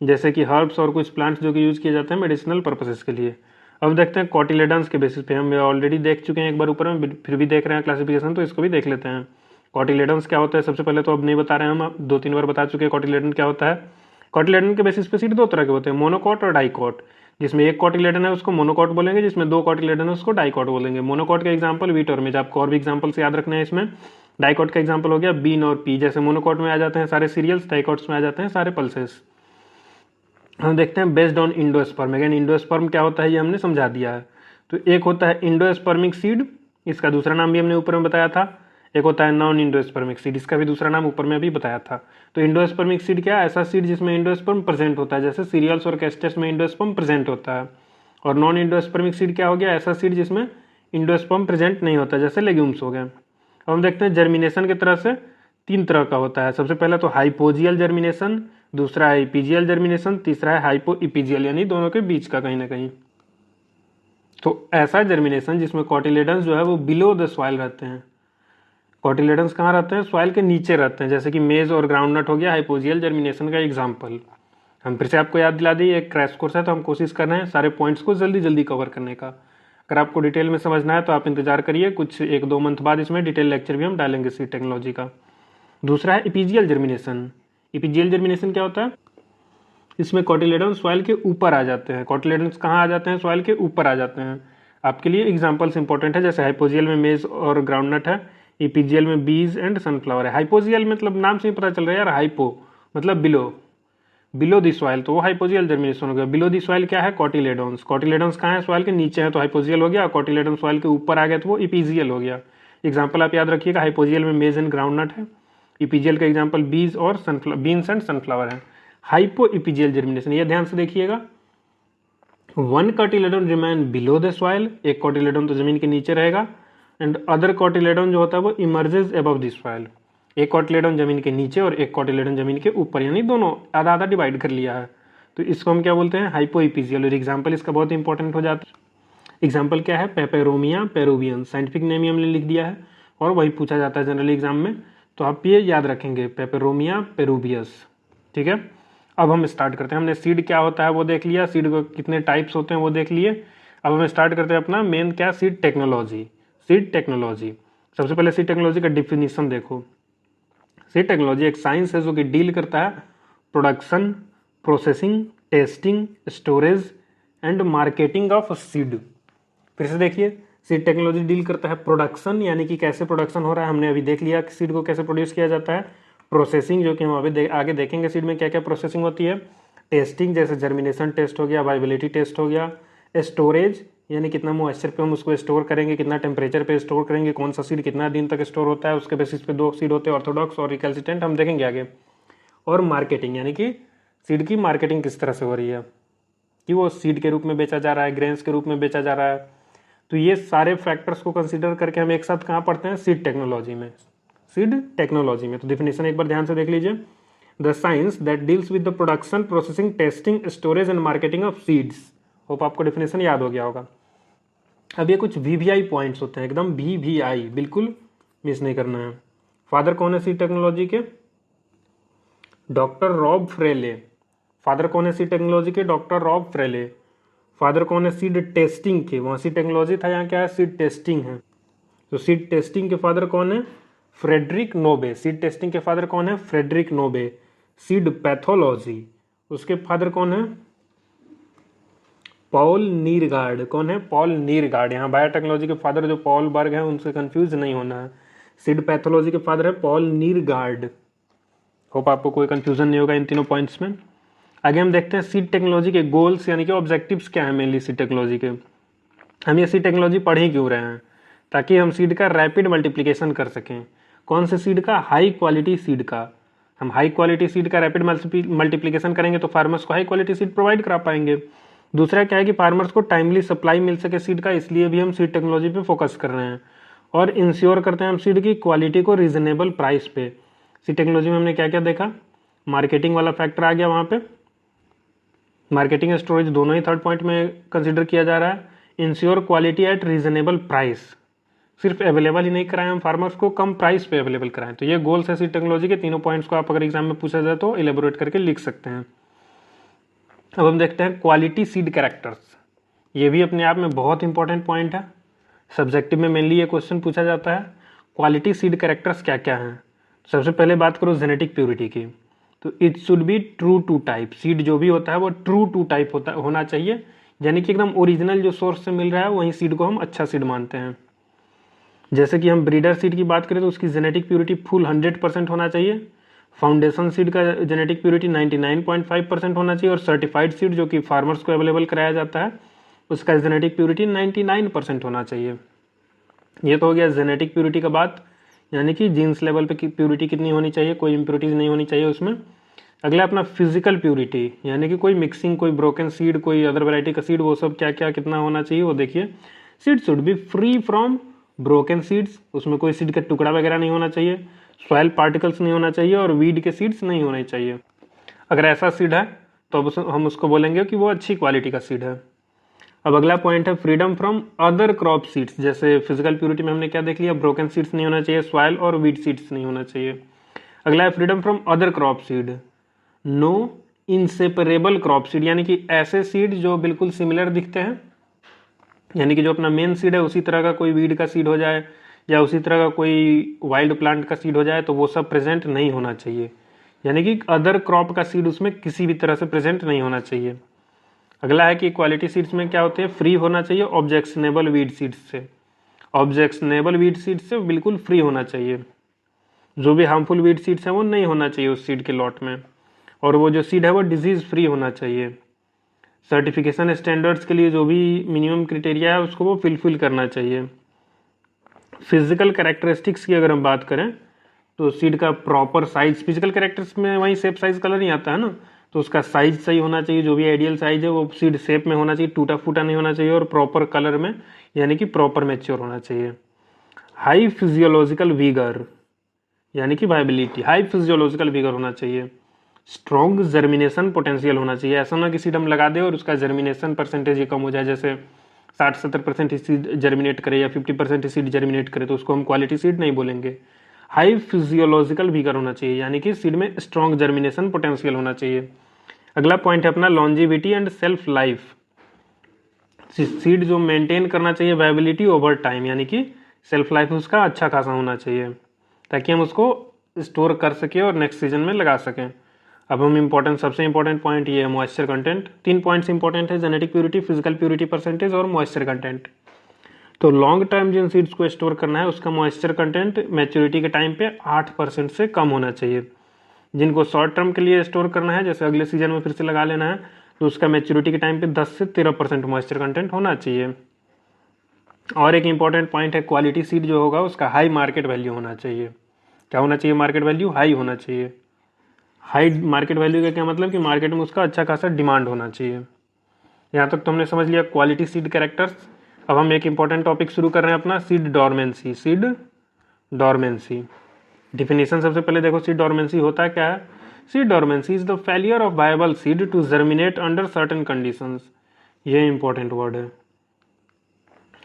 जैसे कि हर्ब्स, और कुछ प्लांट्स जो कि यूज किए जाते हैं मेडिसिनल पर्पसेस के लिए। अब देखते हैं कॉटिलेडन्स के बेसिस पे। हम ऑलरेडी देख चुके हैं एक बार ऊपर में, फिर भी देख रहे हैं क्लासिफिकेशन, तो इसको भी देख लेते हैं। कॉटिलेडन्स क्या होता है? सबसे पहले तो अब नहीं बता रहे हैं, हम 2-3 बार बता चुके हैं कॉटिलेडन क्या होता है। कॉटिलेडन के बेसिस पे सीड 2 तरह के होते हैं, मोनोकॉट और डाइकॉट। जिसमें एक कॉटिलेडन है उसको मोनोकॉट बोलेंगे, जिसमें 2 कॉटिलेडन है उसको डाइकॉट बोलेंगे। मोनोकॉट का एग्जाम्पल वीट और मेज, आपको और भी एग्जाम्पल से याद रखना है इसमें। डाइकॉट का एग्जाम्पल हो गया बीन और पी। जैसे मोनोकॉट में आ जाते हैं सारे सीरियल्स, डाइकॉट्स में आ जाते हैं सारे पल्सेस। हम देखते हैं based on endosperm. Again endosperm क्या होता है ये हमने समझा दिया है। तो एक होता है इंडोस्पर्मिक सीड, इसका दूसरा नाम भी हमने ऊपर में बताया था। एक होता है नॉन इंडोस्पर्मिक सीड, इसका भी दूसरा नाम ऊपर में भी बताया था। तो इंडोस्पर्मिक सीड क्या है? ऐसा सीड जिसमें इंडोस्पर्म प्रेजेंट होता है, जैसे सीरियल्स और कैस्टर्स में इंडोस्पर्म प्रेजेंट होता है। और नॉन इंडोस्पर्मिक सीड क्या हो गया? ऐसा सीड जिसमें इंडोस्पर्म प्रेजेंट नहीं होता, जैसे लेग्यूम्स हो गए। अब हम देखते हैं जर्मिनेशन की तरह से 3 तरह का होता है। सबसे पहला तो हाइपोजियल जर्मिनेशन, दूसरा है इपीजियल जर्मिनेशन, तीसरा है हाइपो इपीजियल, यानी दोनों के बीच का कहीं ना कहीं। तो ऐसा जर्मिनेशन जिसमें कॉटिलेडन्स जो है वो बिलो द सॉइल रहते हैं। कॉटिलेडन्स कहाँ रहते हैं? सॉइल के नीचे रहते हैं, जैसे कि मेज और ग्राउंडनट हो गया हाइपोजियल जर्मिनेशन का एग्जाम्पल। हम फिर से आपको याद दिला दी, एक क्रैश कोर्स है तो हम कोशिश कर रहे हैं सारे पॉइंट्स को जल्दी जल्दी कवर करने का। अगर आपको डिटेल में समझना है तो आप इंतजार करिए, कुछ 1-2 मंथ बाद इसमें डिटेल लेक्चर भी हम डालेंगे सीड टेक्नोलॉजी का। दूसरा है इपीजियल जर्मिनेशन। इपीजियल जर्मिनेशन क्या होता है? इसमें कॉटिलेडन्स सॉइल के ऊपर आ जाते हैं। कॉटिलेडन्स कहाँ आ जाते हैं? सॉइल के ऊपर आ जाते हैं। आपके लिए एग्जाम्पल्स इंपॉर्टेंट है, जैसे हाइपोजियल में मेज और ग्राउंडनट है, इपीजियल में बीज एंड सनफ्लावर है। हाइपोजियल मतलब नाम से ही पता चल रहा है यार, हाइपो मतलब बिलो, बिलो दी सॉइल, तो वो हाइपोजियल जर्मिनेशन हो गया। बिलो दी सॉइल क्या है? कॉटिलेडन्स। कॉटिलेडन्स कहाँ है? सॉइल के नीचे है तो हाइपोजियल हो गया। कॉटिलेडन्स सॉइल के ऊपर आ गया तो वो इपीजियल हो गया। एग्जाम्पल आप याद रखिएगा, हाइपोजियल में मेज एंड ग्राउंडनट है, इपीजियल का एग्जाम्पल बीज और बीन्स एंड सनफ्लावर है। हाइपो इपीजियल जर्मिनेशन, ये ध्यान से देखिएगा one cotyledon remain below the soil, एक कॉटिलेडोन तो जमीन के नीचे रहेगा, एंड अदर कॉटिलेडोन जो होता है वो इमर्जेस अबव द सॉइल, एक कॉटिलेडोन जमीन के नीचे और एक कॉटिलेडोन जमीन के ऊपर, यानी दोनों आधा आधा डिवाइड कर लिया है। तो इसको हम क्या बोलते हैं, हाइपोइपीजियल। और एग्जाम्पल इसका बहुत इंपॉर्टेंट हो जाता है। एग्जाम्पल क्या है, पेपेरोमिया पेरुवियन, साइंटिफिक नेम ही हमने लिख दिया है और वही पूछा जाता है जनरल एग्जाम में, तो आप ये याद रखेंगे, पेपेरोमिया पेरुवियस। ठीक है, अब हम स्टार्ट करते हैं। हमने सीड क्या होता है वो देख लिया, सीड को कितने टाइप्स होते हैं वो देख लिए। अब हम स्टार्ट करते हैं अपना मेन क्या, सीड टेक्नोलॉजी। सीड टेक्नोलॉजी, सबसे पहले सीड टेक्नोलॉजी का डिफिनीशन देखो। सीड टेक्नोलॉजी एक साइंस है जो कि डील करता है production, processing, testing, storage and marketing of seed. फिर से देखिए, सीड टेक्नोलॉजी डील करता है प्रोडक्शन, यानी कि कैसे प्रोडक्शन हो रहा है, हमने अभी देख लिया कि सीड को कैसे प्रोड्यूस किया जाता है। प्रोसेसिंग, जो कि हम अभी आगे देखेंगे सीड में क्या क्या प्रोसेसिंग होती है। टेस्टिंग, जैसे जर्मिनेशन टेस्ट हो गया, वाइबिलिटी टेस्ट हो गया। स्टोरेज, यानी कितना मॉइस्चर पे हम उसको स्टोर करेंगे, कितना टेम्परेचर पे स्टोर करेंगे, कौन सा सीड कितना दिन तक स्टोर होता है, उसके बेसिस पे दो सीड होते हैं, ऑर्थोडॉक्स और रिकैल्सिटेंट, हम देखेंगे आगे। और मार्केटिंग, यानी कि सीड की मार्केटिंग किस तरह से हो रही है, कि वो सीड के रूप में बेचा जा रहा है, ग्रेन्स के रूप में बेचा जा रहा है। तो ये सारे फैक्टर्स को कंसीडर करके हम एक साथ कहाँ पढ़ते हैं, सीड टेक्नोलॉजी में। सीड टेक्नोलॉजी में तो डिफिनेशन एक बार ध्यान से देख लीजिए। The science that deals with the production, processing, testing, storage and marketing of seeds. Hope आपको डिफिनेशन याद हो गया होगा। अब ये कुछ VVI पॉइंट्स होते हैं, एकदम VVI, बिल्कुल मिस नहीं करना है। फादर कौन है सीड टेक्नोलॉजी के, डॉक्टर रॉब फ्रेले। फादर कौन है सीड टेक्नोलॉजी के, डॉक्टर रॉब फ्रेले। फादर कौन है सीड टेस्टिंग के, वहाँ सीड टेक्नोलॉजी था, यहाँ क्या है, सीड टेस्टिंग है। तो सीड टेस्टिंग के फादर कौन है, फ्रेडरिक नोबे। सीड टेस्टिंग के फादर कौन है, फ्रेडरिक नोबे। सीड पैथोलॉजी, उसके फादर कौन है, पॉल नीरगार्ड। कौन है, पॉल नीरगार्ड। यहाँ बायोटेक्नोलॉजी के फादर जो पॉल बर्ग है, उनसे कंफ्यूज नहीं होना है। सीड पैथोलॉजी के फादर है पॉल नीरगार्ड। होप आपको कोई कंफ्यूजन नहीं होगा इन तीनों पॉइंट्स में। आगे हम देखते हैं सीड टेक्नोलॉजी के गोल्स, यानी कि ऑब्जेक्टिव्स क्या है मेनली सीड टेक्नोलॉजी के। हम ये सीड टेक्नोलॉजी पढ़ ही क्यों रहे हैं, ताकि हम सीड का रैपिड मल्टीप्लिकेशन कर सकें। कौन से सीड का, हाई क्वालिटी सीड का। हम हाई क्वालिटी सीड का रैपिड मल्टीप्लिकेशन करेंगे तो फार्मर्स को हाई क्वालिटी सीड प्रोवाइड करा पाएंगे। दूसरा क्या है कि फार्मर्स को टाइमली सप्लाई मिल सके सीड का, इसलिए भी हम सीड टेक्नोलॉजी पे फोकस कर रहे हैं। और इंश्योर करते हैं हम सीड की क्वालिटी को रीजनेबल प्राइस पे। सीड टेक्नोलॉजी में हमने क्या क्या देखा, मार्केटिंग वाला फैक्टर आ गया, वहाँ पे मार्केटिंग और स्टोरेज दोनों ही थर्ड पॉइंट में कंसिडर किया जा रहा है। Ensure quality eight reasonable price, सिर्फ अवेलेबल ही नहीं कराएं हम फार्मर्स को, कम प्राइस पे अवेलेबल कराएं। तो ये गोल्स है सीड टेक्नोलॉजी के। तीनों पॉइंट्स को आप अगर एग्जाम में पूछा जाए तो इलेबोरेट करके लिख सकते हैं। अब हम देखते हैं क्वालिटी सीड कैरेक्टर्स। ये भी अपने आप में बहुत इंपॉर्टेंट पॉइंट है, सब्जेक्टिव में मेनली ये क्वेश्चन पूछा जाता है। क्वालिटी सीड कैरेक्टर्स क्या क्या हैं। सबसे पहले बात करो जेनेटिक प्योरिटी की, तो it should be true to type. Seed जो भी होता है वो ट्रू टू टाइप होना चाहिए, यानी कि एकदम ओरिजिनल जो सोर्स से मिल रहा है वहीं सीड को हम अच्छा सीड मानते हैं। जैसे कि हम ब्रीडर सीड की बात करें तो उसकी जेनेटिक प्योरिटी फुल 100% होना चाहिए। फाउंडेशन सीड का जेनेटिक प्योरिटी 99.5% होना चाहिए। और सर्टिफाइड सीड जो कि फार्मर्स को अवेलेबल कराया जाता है, उसका जेनेटिक प्योरिटी 99% होना चाहिए। ये तो हो गया जेनेटिक प्योरिटी का बात, यानी कि जीन्स लेवल पे प्योरिटी कितनी होनी चाहिए, कोई इम्प्योरिटीज नहीं होनी चाहिए उसमें। अगला अपना फिजिकल प्योरिटी, यानी कि कोई मिक्सिंग, कोई ब्रोकन सीड, कोई अदर वैरायटी का सीड, वो सब क्या क्या कितना होना चाहिए वो देखिए। Seed should be free from broken seeds, उसमें कोई सीड का टुकड़ा वगैरह नहीं होना चाहिए। सॉइल पार्टिकल्स नहीं होना चाहिए और वीड के सीड्स नहीं होने चाहिए। अगर ऐसा सीड है तो अब हम उसको बोलेंगे कि वो अच्छी क्वालिटी का सीड है। अब अगला पॉइंट है freedom from other crop seeds. जैसे फिजिकल प्योरिटी में हमने क्या देख लिया, ब्रोकन सीड्स नहीं होना चाहिए, सॉइल और वीड सीड्स नहीं होना चाहिए। अगला है freedom from other crop seed, no inseparable crop seed, यानी कि ऐसे सीड जो बिल्कुल सिमिलर दिखते हैं, यानी कि जो अपना मेन सीड है उसी तरह का कोई वीड का सीड हो जाए या उसी तरह का कोई वाइल्ड प्लांट का सीड हो जाए, तो वो सब प्रेजेंट नहीं होना चाहिए। यानी कि अदर क्रॉप का सीड उसमें किसी भी तरह से प्रेजेंट नहीं होना चाहिए। अगला है कि क्वालिटी सीड्स में क्या होते हैं, फ्री होना चाहिए ऑब्जेक्शनेबल वीड सीड्स से। ऑब्जेक्शनेबल वीड सीड्स से बिल्कुल फ्री होना चाहिए। जो भी हार्मफुल वीड सीड्स हैं वो नहीं होना चाहिए उस सीड के लॉट में। और वो जो सीड है वो डिजीज फ्री होना चाहिए। सर्टिफिकेशन स्टैंडर्ड्स के लिए जो भी मिनिमम क्राइटेरिया है उसको वो फुलफिल करना चाहिए। फिजिकल कैरेक्टरिस्टिक्स की अगर हम बात करें तो सीड का प्रॉपर साइज, फिजिकल कैरेक्टर्स में वही शेप साइज कलर ही आता है ना, तो उसका साइज सही होना चाहिए, जो भी आइडियल साइज है वो सीड शेप में होना चाहिए, टूटा फूटा नहीं होना चाहिए, और प्रॉपर कलर में यानी कि प्रॉपर मैच्योर होना चाहिए। हाई फिजियोलॉजिकल वीगर यानी कि वायबिलिटी, हाई फिजियोलॉजिकल वीगर होना चाहिए। स्ट्रॉन्ग जर्मिनेशन पोटेंशियल होना चाहिए, ऐसा ना कि सीड हम लगा दे और उसका जर्मिनेशन परसेंटेज ही कम हो जाए, जैसे 60-70% सीड जर्मिनेट करे या 50% सीड जर्मिनेट करे, तो उसको हम क्वालिटी सीड नहीं बोलेंगे। हाई फिजियोलॉजिकल वीगर होना चाहिए, यानी कि सीड में स्ट्रॉन्ग जर्मिनेशन पोटेंशियल होना चाहिए। अगला पॉइंट है अपना longevity and self life. Seed जो मेंटेन करना चाहिए वायबिलिटी ओवर टाइम, यानी कि सेल्फ लाइफ उसका अच्छा खासा होना चाहिए, ताकि हम उसको स्टोर कर सकें और नेक्स्ट सीजन में लगा सकें। अब हम सबसे इंपॉर्टेंट पॉइंट ये है मॉइस्चर कंटेंट। 3 पॉइंट्स इंपॉर्टेंट है, genetic purity, physical purity percentage और मॉइस्चर कंटेंट। तो लॉन्ग टर्म जिन सीड्स को स्टोर करना है उसका मॉइस्चर कंटेंट मैच्योरिटी के टाइम पे 8% से कम होना चाहिए। जिनको शॉर्ट टर्म के लिए स्टोर करना है, जैसे अगले सीजन में फिर से लगा लेना है, तो उसका मैच्योरिटी के टाइम पे 10 से 13% मॉइस्चर कंटेंट होना चाहिए। और एक इंपॉर्टेंट पॉइंट है क्वालिटी सीड जो होगा उसका हाई मार्केट वैल्यू होना चाहिए। क्या होना चाहिए? मार्केट वैल्यू हाई होना चाहिए। हाई मार्केट वैल्यू का क्या मतलब कि मार्केट में उसका अच्छा खासा डिमांड होना चाहिए। यहाँ तक तो हमने समझ लिया क्वालिटी सीड कैरेक्टर्स। अब हम एक इंपॉर्टेंट टॉपिक शुरू कर रहे हैं अपना, seed dormancy. Seed dormancy definition सबसे पहले देखो, सीड डॉर्मेंसी होता क्या है? Seed dormancy is the failure of viable seed to germinate under certain conditions. ये इंपॉर्टेंट वर्ड है।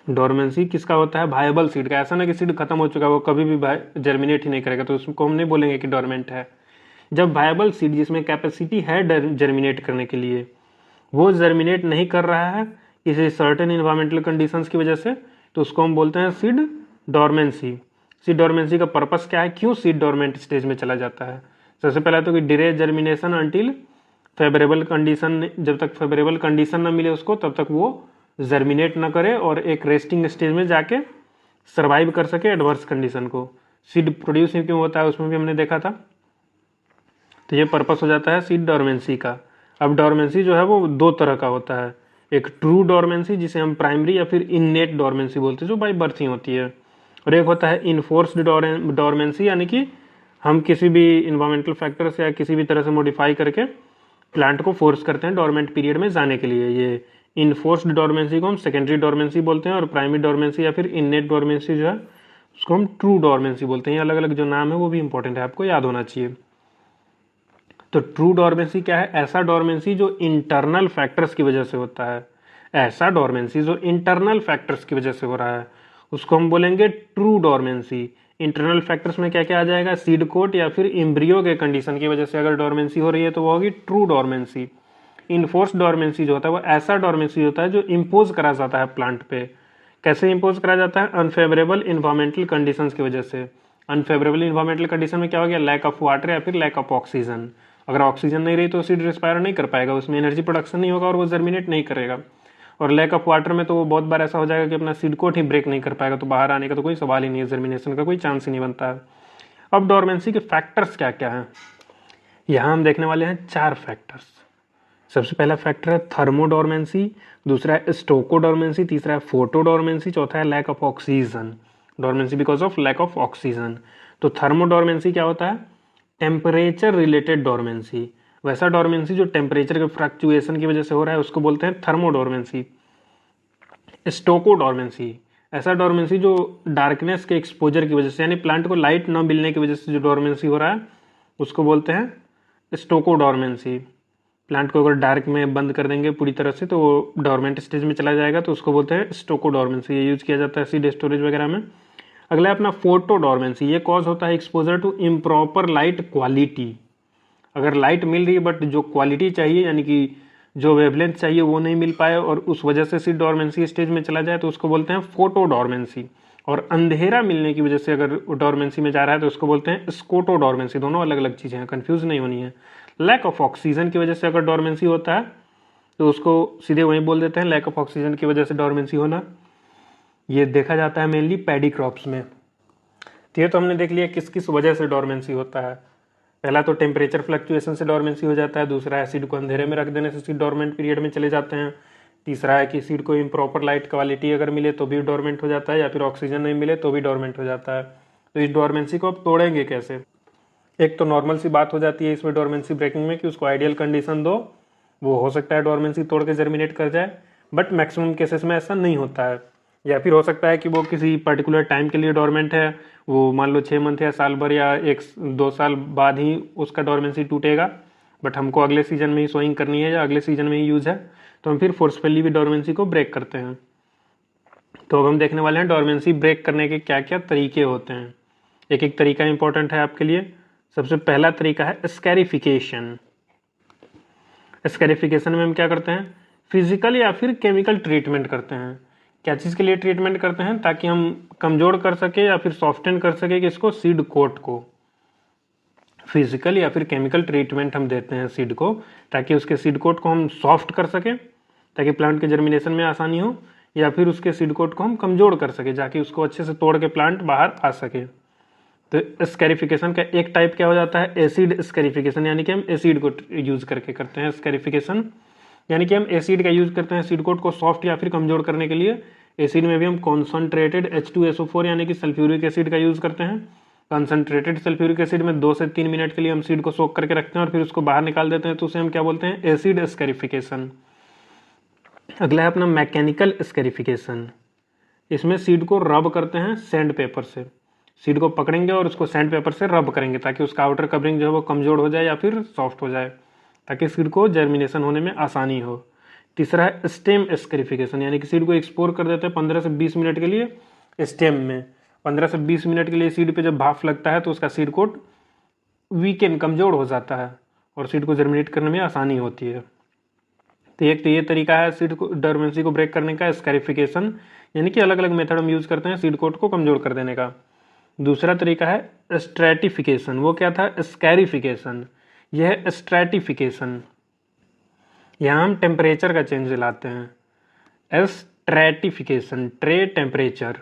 डॉर्मेंसी किसका होता है? वायबल सीड का। ऐसा ना कि सीड खत्म हो चुका है वो कभी भी जर्मिनेट ही नहीं करेगा, तो उसको हम नहीं बोलेंगे कि डॉर्मेंट है। जब वायबल सीड जिसमें कैपेसिटी है जर्मिनेट करने के लिए, वो जर्मिनेट नहीं कर रहा है किसी सर्टेन इन्वायरमेंटल कंडीशंस की वजह से, तो उसको हम बोलते हैं सीड डॉर्मेंसी। सीड डॉर्मेंसी का पर्पस क्या है? क्यों सीड डॉर्मेंट स्टेज में चला जाता है? सबसे पहला तो कि delay germination until favourable condition, जब तक फेवरेबल कंडीशन ना मिले उसको तब तक वो जर्मिनेट ना करे और एक रेस्टिंग स्टेज में जाके सर्वाइव कर सके एडवर्स कंडीशन को। सीड प्रोड्यूस क्यों होता है उसमें भी हमने देखा था। तो ये पर्पस हो जाता है सीड डॉर्मेंसी का। अब डॉर्मेंसी जो है वो 2 तरह का होता है, एक ट्रू डॉर्मेंसी जिसे हम प्राइमरी या फिर इननेट डॉर्मेंसी बोलते हैं, जो बाई बर्थ ही होती है, और एक होता है इन्फोर्स्ड डॉर्मेंसी, यानी कि हम किसी भी इन्वायरमेंटल फैक्टर से या किसी भी तरह से मॉडिफाई करके प्लांट को फोर्स करते हैं डॉर्मेंट पीरियड में जाने के लिए। ये इन्फोर्स्ड डॉर्मेंसी को हम सेकेंडरी डॉर्मेंसी बोलते हैं, और प्राइमरी डॉर्मेंसी या फिर इननेट डॉर्मेंसी जो है उसको हम ट्रू डॉर्मेंसी बोलते हैं। अलग अलग जो नाम है वो भी इंपॉर्टेंट है, आपको याद होना चाहिए। तो ट्रू डॉर्मेंसी क्या है? ऐसा डॉर्मेंसी जो इंटरनल फैक्टर्स की वजह से होता है। ऐसा डॉर्मेंसी जो इंटरनल फैक्टर्स की वजह से हो रहा है उसको हम बोलेंगे ट्रू डॉर्मेंसी। इंटरनल फैक्टर्स में क्या क्या आ जाएगा? सीड कोट या फिर एम्ब्रियो के कंडीशन की वजह से अगर डॉर्मेंसी हो रही है तो वो होगी ट्रू डॉर्मेंसी। इन्फोर्स्ड डॉर्मेंसी जो होता है वो ऐसा डॉर्मेंसी होता है जो इम्पोज करा जाता है प्लांट पे। कैसे इम्पोज करा जाता है? अनफेवरेबल इन्वायरमेंटल कंडीशंस की वजह से। अनफेवरेबल इन्वायरमेंटल कंडीशन में क्या हो गया? लैक ऑफ वाटर या फिर लैक ऑफ ऑक्सीजन। अगर ऑक्सीजन नहीं रही तो सीड रिस्पायर नहीं कर पाएगा, उसमें एनर्जी प्रोडक्शन नहीं होगा और वो जर्मिनेट नहीं करेगा। और लैक ऑफ वाटर में तो वो बहुत बार ऐसा हो जाएगा कि अपना सीड कोट ही ब्रेक नहीं कर पाएगा, तो बाहर आने का तो कोई सवाल ही नहीं है, जर्मिनेशन का कोई चांस ही नहीं बनता है। अब डॉर्मेंसी के फैक्टर्स क्या क्या हैं? यहाँ हम देखने वाले हैं 4 फैक्टर्स। सबसे पहला फैक्टर है थर्मोडॉर्मेंसी, दूसरा है स्टोकोडॉर्मेंसी, तीसरा है फोटोडॉर्मेंसी, चौथा है lack of oxygen. Dormancy because of lack of oxygen. तो थर्मोडॉर्मेंसी क्या होता है? Temperature related dormancy. वैसा डॉर्मेंसी जो टेम्परेचर के फ्लक्चुएशन की वजह से हो रहा है उसको बोलते हैं थर्मोडॉर्मेंसी। स्टोकोडॉर्मेंसी, ऐसा डॉर्मेंसी जो डार्कनेस के एक्सपोजर की वजह से, यानी प्लांट को लाइट न मिलने की वजह से जो डॉर्मेंसी हो रहा है उसको बोलते हैं स्टोकोडॉर्मेंसी। प्लांट को अगर डार्क में बंद कर देंगे पूरी तरह से तो वो डॉर्मेंट स्टेज में चला जाएगा, तो उसको बोलते हैं स्टोकोडॉर्मेंसी। ये यूज किया जाता है सीड स्टोरेज वगैरह में। अगला है अपना फोटोडॉर्मेंसी। ये कॉज होता है exposure to improper light quality. अगर लाइट मिल रही है बट जो क्वालिटी चाहिए यानी कि जो वेवलेंथ चाहिए वो नहीं मिल पाए और उस वजह से सीड डॉर्मेंसी स्टेज में चला जाए तो उसको बोलते हैं फोटोडॉर्मेंसी। और अंधेरा मिलने की वजह से अगर डॉर्मेंसी में जा रहा है तो उसको बोलते हैं स्कोटोडॉर्मेंसी। दोनों अलग अलग चीज़ें हैं, कंफ्यूज नहीं होनी है। लैक ऑफ ऑक्सीजन की वजह से अगर डॉर्मेंसी होता है तो उसको सीधे वहीं बोल देते हैं लैक ऑफ ऑक्सीजन की वजह से डॉर्मेंसी होना। ये देखा जाता है मेनली पैडी क्रॉप्स में। तो ये तो हमने देख लिया किस किस वजह से डॉर्मेंसी होता है। पहला तो टेम्परेचर फ्लक्चुएशन से डॉर्मेंसी हो जाता है, दूसरा है सीड को अंधेरे में रख देने से सीड डॉर्मेंट पीरियड में चले जाते हैं, तीसरा है कि सीड को इम्प्रॉपर लाइट क्वालिटी अगर मिले तो भी डॉर्मेंट हो जाता है, या फिर ऑक्सीजन नहीं मिले तो भी डॉर्मेंट हो जाता है। तो इस डॉर्मेंसी को अब तोड़ेंगे कैसे? एक तो नॉर्मल सी बात हो जाती है इसमें डोरमेंसी ब्रेकिंग में कि उसको आइडियल कंडीशन दो, वो हो सकता है डोरमेंसी तोड़ के जर्मिनेट कर जाए, बट मैक्सिमम केसेस में ऐसा नहीं होता है। या फिर हो सकता है कि वो किसी पर्टिकुलर टाइम के लिए डोरमेंट है, वो मान लो 6 मंथ या साल भर या 1-2 साल बाद ही उसका डोरमेंसी टूटेगा, बट हमको अगले सीजन में ही सोइंग करनी है या अगले सीजन में ही यूज़ है, तो हम फिर फोर्सफुली भी डोरमेंसी को ब्रेक करते हैं। तो अब हम देखने वाले हैं डोरमेंसी ब्रेक करने के क्या क्या तरीके होते हैं। एक एक तरीका इंपॉर्टेंट है आपके लिए। सबसे पहला तरीका है स्कैरिफिकेशन। स्कैरिफिकेशन में हम क्या करते हैं, फिजिकल या फिर केमिकल ट्रीटमेंट करते हैं। क्या चीज़ के लिए ट्रीटमेंट करते हैं, ताकि हम कमजोर कर सके या फिर सॉफ्टन कर सके कि इसको सीड कोट को। फिजिकल या फिर केमिकल ट्रीटमेंट हम देते हैं सीड को, ताकि उसके सीड कोट को हम सॉफ्ट कर सकें, ताकि प्लांट के जर्मिनेशन में आसानी हो, या फिर उसके सीड कोट को हम कमजोर कर सके जाकि उसको अच्छे से तोड़ के प्लांट बाहर आ सके। तो स्कैरिफिकेशन का एक टाइप क्या हो जाता है, एसिड स्कैरिफिकेशन, यानी कि हम एसिड को यूज करके करते हैं स्कैरिफिकेशन, यानी कि हम एसिड का यूज करते हैं सीड कोट को सॉफ्ट या फिर कमजोर करने के लिए। एसिड में भी हम कॉन्सनट्रेटेड H2SO4 यानी कि सल्फ्यूरिक एसिड का यूज करते हैं। कॉन्सनट्रेटेड सल्फ्यूरिक एसिड में 2 से 3 मिनट के लिए हम सीड को सोख करके रखते हैं और फिर उसको बाहर निकाल देते हैं, तो उसे हम क्या बोलते हैं, एसिड स्कैरिफिकेशन। अगला है अपना मैकेनिकल स्कैरिफिकेशन। इसमें सीड को रब करते हैं सैंड पेपर से। सीड को पकड़ेंगे और उसको सैंड पेपर से रब करेंगे ताकि उसका आउटर कवरिंग जो है वो कमजोर हो जाए या फिर सॉफ्ट हो जाए, ताकि सीड को जर्मिनेशन होने में आसानी हो। तीसरा है स्टेम स्कैरिफिकेशन, यानी कि सीड को एक्सपोर कर देते हैं 15 से 20 मिनट के लिए स्टेम में। 15 से 20 मिनट के लिए सीड पे जब भाप लगता है तो उसका सीड कोट वीकेंड कमजोर हो जाता है और सीड को जर्मिनेट करने में आसानी होती है। तो एक तो ये तरीका है सीड को डोरमेंसी को ब्रेक करने का, स्कैरिफिकेशन, यानी कि अलग अलग मेथड हम यूज करते हैं सीड कोट को कमजोर कर देने का। दूसरा तरीका है स्ट्रैटिफिकेशन। वो क्या था, स्कैरिफिकेशन। यह है स्ट्रैटिफिकेशन, यहाँ हम टेम्परेचर का चेंज लाते हैं। Stratification, tray temperature.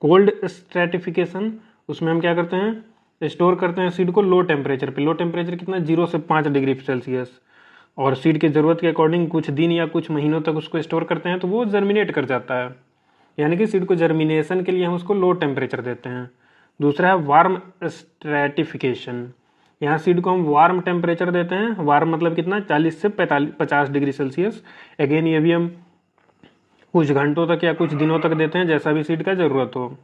Cold stratification, उसमें हम क्या करते हैं, स्टोर करते हैं सीड को लो टेम्परेचर पे। लो टेम्परेचर कितना, 0 से 5 डिग्री सेल्सियस, और सीड की ज़रूरत के अकॉर्डिंग कुछ दिन या कुछ महीनों तक उसको स्टोर करते हैं तो वो जर्मिनेट कर जाता है, यानी कि सीड को जर्मिनेशन के लिए हम उसको लो टेम्परेचर देते हैं। दूसरा है वार्म स्ट्रैटिफिकेशन। यहाँ सीड को हम वार्म टेम्परेचर देते हैं। वार्म मतलब कितना, 40 से 50 डिग्री सेल्सियस। अगेन ये भी हम कुछ घंटों तक या कुछ दिनों तक देते हैं, जैसा भी सीड का ज़रूरत हो।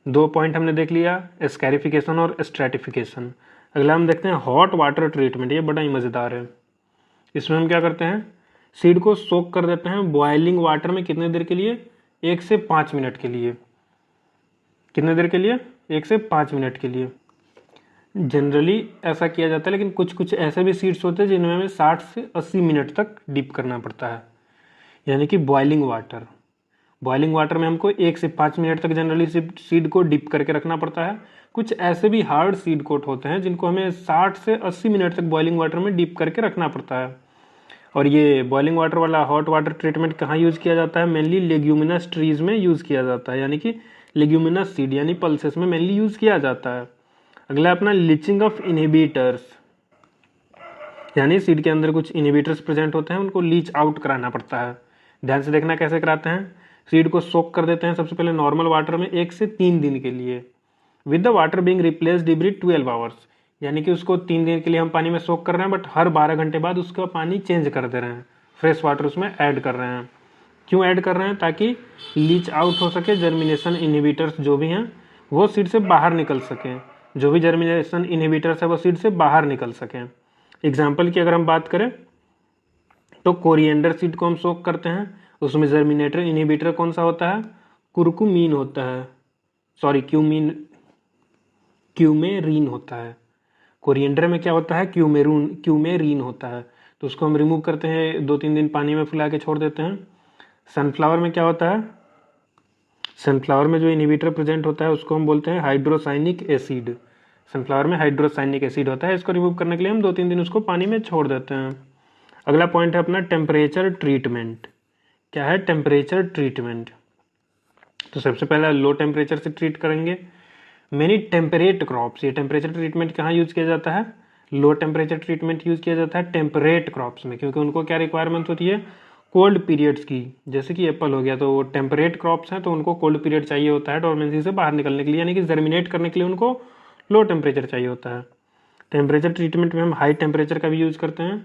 2 पॉइंट हमने देख लिया, स्कैरिफिकेशन और स्ट्रैटिफिकेशन। अगला हम देखते हैं हॉट वाटर ट्रीटमेंट। ये बड़ा ही मज़ेदार है। इसमें हम क्या करते हैं, सीड को सोक कर देते हैं बॉइलिंग वाटर में। कितने देर के लिए, 1 से 5 मिनट के लिए। कितने देर के लिए, 1 से 5 मिनट के लिए जनरली ऐसा किया जाता है, लेकिन कुछ कुछ ऐसे भी सीड्स होते हैं जिनमें हमें 60 से 80 मिनट तक डीप करना पड़ता है, यानी कि बॉइलिंग वाटर। बॉइलिंग वाटर में हमको 1 से 5 मिनट तक जनरली सीड को डीप करके रखना पड़ता है। कुछ ऐसे भी हार्ड सीड कोट होते हैं जिनको हमें 60 से 80 मिनट तक बॉइलिंग वाटर में डीप करके रखना पड़ता है। और ये बॉइलिंग वाटर वाला हॉट वाटर ट्रीटमेंट कहाँ यूज़ किया जाता है, मेनली लेग्यूमिनस ट्रीज में यूज़ किया जाता है, यानी कि लेग्यूमिनस सीड यानी पल्सेस में मेनली यूज़ किया जाता है। अगला अपना लीचिंग ऑफ इनहिबिटर्स, यानी सीड के अंदर कुछ इनहिबिटर्स प्रेजेंट होते हैं, उनको लीच आउट कराना पड़ता है। ध्यान से देखना कैसे कराते हैं। सीड को सोक कर देते हैं सबसे पहले नॉर्मल वाटर में 1 से 3 दिन के लिए, with the water being replaced every 12 hours, यानी कि उसको 3 दिन के लिए हम पानी में सोक कर रहे हैं, बट हर 12 घंटे बाद उसका पानी चेंज कर दे रहे हैं, फ्रेश वाटर उसमें ऐड कर रहे हैं। क्यों ऐड कर रहे हैं, ताकि लीच आउट हो सके, जर्मिनेशन इनहिबिटर्स जो भी हैं वो सीड से बाहर निकल सकें। जो भी जर्मिनेशन इनहिबिटर्स है वो सीड से बाहर निकल सकें। एग्जाम्पल की अगर हम बात करें तो कोरिएंडर सीड को हम सोक करते हैं, उसमें जर्मिनेटर इनहिबिटर कौन सा होता है, कुरकुमीन होता है, सॉरी क्यूमेरीन होता है। कोरिएंडर में क्या होता है, क्यूमेरीन होता है, तो उसको हम रिमूव करते हैं, 2-3 दिन पानी में फुला के छोड़ देते हैं। सनफ्लावर में क्या होता है, सनफ्लावर में जो इनहिबिटर प्रेजेंट होता है उसको हम बोलते हैं हाइड्रोसाइनिक एसिड। सनफ्लावर में हाइड्रोसाइनिक एसिड होता है, इसको रिमूव करने के लिए हम 2-3 दिन उसको पानी में छोड़ देते हैं। अगला पॉइंट है अपना टेम्परेचर ट्रीटमेंट। क्या है टेम्परेचर ट्रीटमेंट, तो सबसे पहले लो टेम्परेचर से ट्रीट करेंगे। मेनी टेम्परेट क्रॉप्स, ये टेम्परेचर ट्रीटमेंट कहाँ यूज किया जाता है, लो टेम्परेचर ट्रीटमेंट यूज किया जाता है टेम्परेट क्रॉप्स में, क्योंकि उनको क्या रिक्वायरमेंट होती है, कोल्ड पीरियड्स की। जैसे कि एप्पल हो गया, तो वो टेम्परेट क्रॉप्स हैं तो उनको कोल्ड पीरियड चाहिए होता है डोरमेंसी से बाहर निकलने के लिए, यानी कि जर्मिनेट करने के लिए उनको लो टेम्परेचर चाहिए होता है। टेम्परेचर ट्रीटमेंट में हम हाई टेम्परेचर का भी यूज़ करते हैं।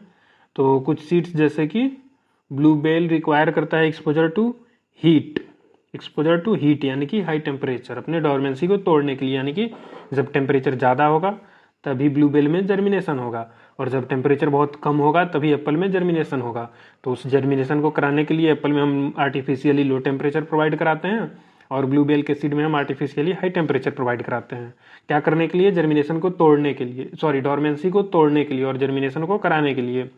तो कुछ सीड्स जैसे कि ब्लूबेल रिक्वायर करता है एक्सपोजर टू हीट यानी कि हाई टेम्परेचर अपने डोरमेंसी को तोड़ने के लिए, यानी कि जब टेम्परेचर ज़्यादा होगा तभी ब्लूबेल में जर्मिनेशन होगा, और जब टेम्परेचर बहुत कम होगा तभी एप्पल में जर्मिनेशन होगा। तो उस जर्मिनेशन को कराने के लिए एप्पल में हम आर्टिफिशियली लो टेम्परेचर प्रोवाइड कराते हैं, और ब्लूबेल के सीड में हम आर्टिफिशियली हाई टेम्परेचर प्रोवाइड कराते हैं। क्या करने के लिए? जर्मिनेशन को तोड़ने के लिए, डोरमेंसी को तोड़ने के लिए और जर्मिनेशन को कराने के लिए।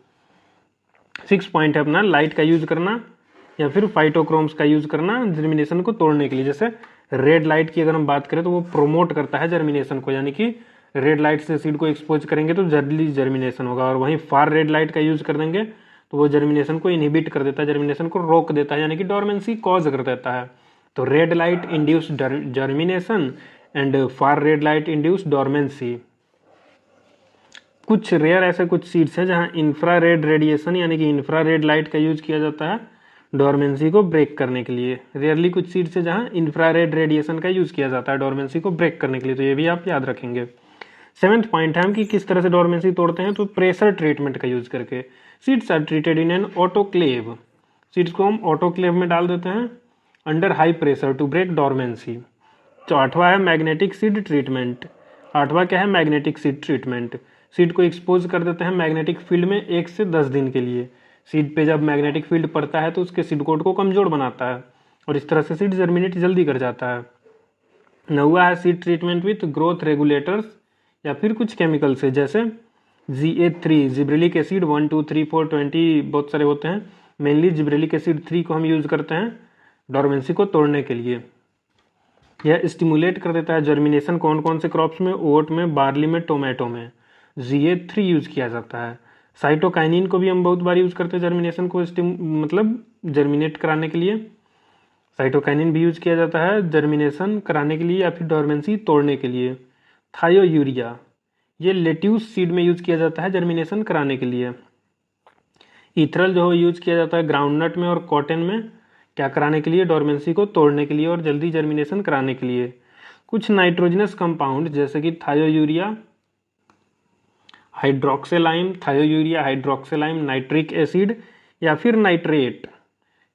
6 पॉइंट है अपना, लाइट का यूज करना या फिर फाइटोक्रोम्स का यूज करना जर्मिनेशन को तोड़ने के लिए। जैसे रेड लाइट की अगर हम बात करें तो वो प्रोमोट करता है जर्मिनेशन को, यानी कि रेड लाइट से सीड को एक्सपोज करेंगे तो जल्दी जर्मिनेशन होगा, और वहीं फार रेड लाइट का यूज कर देंगे तो वो जर्मिनेशन को इनहिबिट कर देता है, जर्मिनेशन को रोक देता है, यानी कि डोरमेंसी कॉज कर देता है। तो red light induce germination and far red light induce dormancy. कुछ रेयर ऐसे कुछ सीड्स हैं जहां इंफ्रारेड रेडिएशन यानी कि इंफ्रारेड लाइट का यूज किया जाता है डोरमेंसी को ब्रेक करने के लिए। रेयरली कुछ सीड्स है जहां इंफ्रारेड रेडिएशन का यूज किया जाता है डोरमेंसी को ब्रेक करने के लिए, तो ये भी आप याद रखेंगे। 7th पॉइंट है हम कि किस तरह से डोरमेंसी तोड़ते हैं, तो प्रेशर ट्रीटमेंट का यूज करके। Seeds are treated in an autoclave, seeds को हम ऑटोक्लेव में डाल देते हैं under high pressure to break dormancy. तो 8वां है मैग्नेटिक सीड ट्रीटमेंट। 8वां क्या है? Magnetic seed treatment. सीड को एक्सपोज कर देते हैं मैग्नेटिक फील्ड में 1 से 10 दिन के लिए। सीड पे जब मैग्नेटिक फील्ड पड़ता है तो उसके सीड कोट को कमजोर बनाता है, और इस तरह से सीड जर्मिनेट जल्दी कर जाता है। 9वां है seed treatment with growth regulators या फिर कुछ केमिकल से, जैसे GA3 जिब्रेलिक एसिड 1, 2, 3, 4, 20 बहुत सारे होते हैं। मेनली जिब्रेलिक एसिड 3 को हम यूज करते हैं डोरमेंसी को तोड़ने के लिए। यह स्टिमुलेट कर देता है जर्मिनेशन कौन कौन से क्रॉप्स में? ओट में, बार्ली में, टोमेटो में GA3 यूज किया जाता है। साइटोकाइनिन को भी हम बहुत बार यूज करते हैं जर्मिनेशन को मतलब जर्मिनेट कराने के लिए। साइटोकाइनिन भी यूज किया जाता है जर्मिनेशन कराने के लिए या फिर डोरमेंसी तोड़ने के लिए। थायोयूरिया ये लेट्यूस सीड में यूज किया जाता है जर्मिनेशन कराने के लिए। इथरल जो यूज किया जाता है ग्राउंडनट में और कॉटन में, क्या कराने के लिए? डोरमेंसी को तोड़ने के लिए और जल्दी जर्मिनेशन कराने के लिए। कुछ नाइट्रोजनस कंपाउंड जैसे कि थायोयूरिया, हाइड्रोक्सिलाइम, नाइट्रिक एसिड या फिर नाइट्रेट,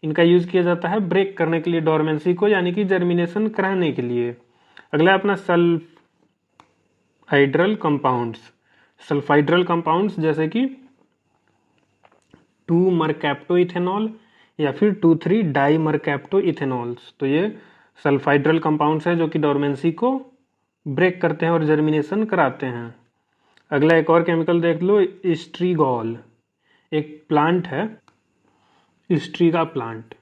इनका यूज किया जाता है ब्रेक करने के लिए डोरमेंसी को, यानी कि जर्मिनेशन कराने के लिए। अगला अपना सल्फाइड्रल कंपाउंड्स जैसे कि 2-मरकैप्टोइथेनॉल या फिर 2,3-डाईमरकैप्टोइथेनॉल्स। तो ये सल्फाइड्रल कंपाउंड्स हैं जो कि डोरमेंसी को ब्रेक करते हैं और जर्मिनेशन कराते हैं। अगला एक और केमिकल देख लो, स्ट्रीगॉल। एक प्लांट है स्ट्रीगा प्लांट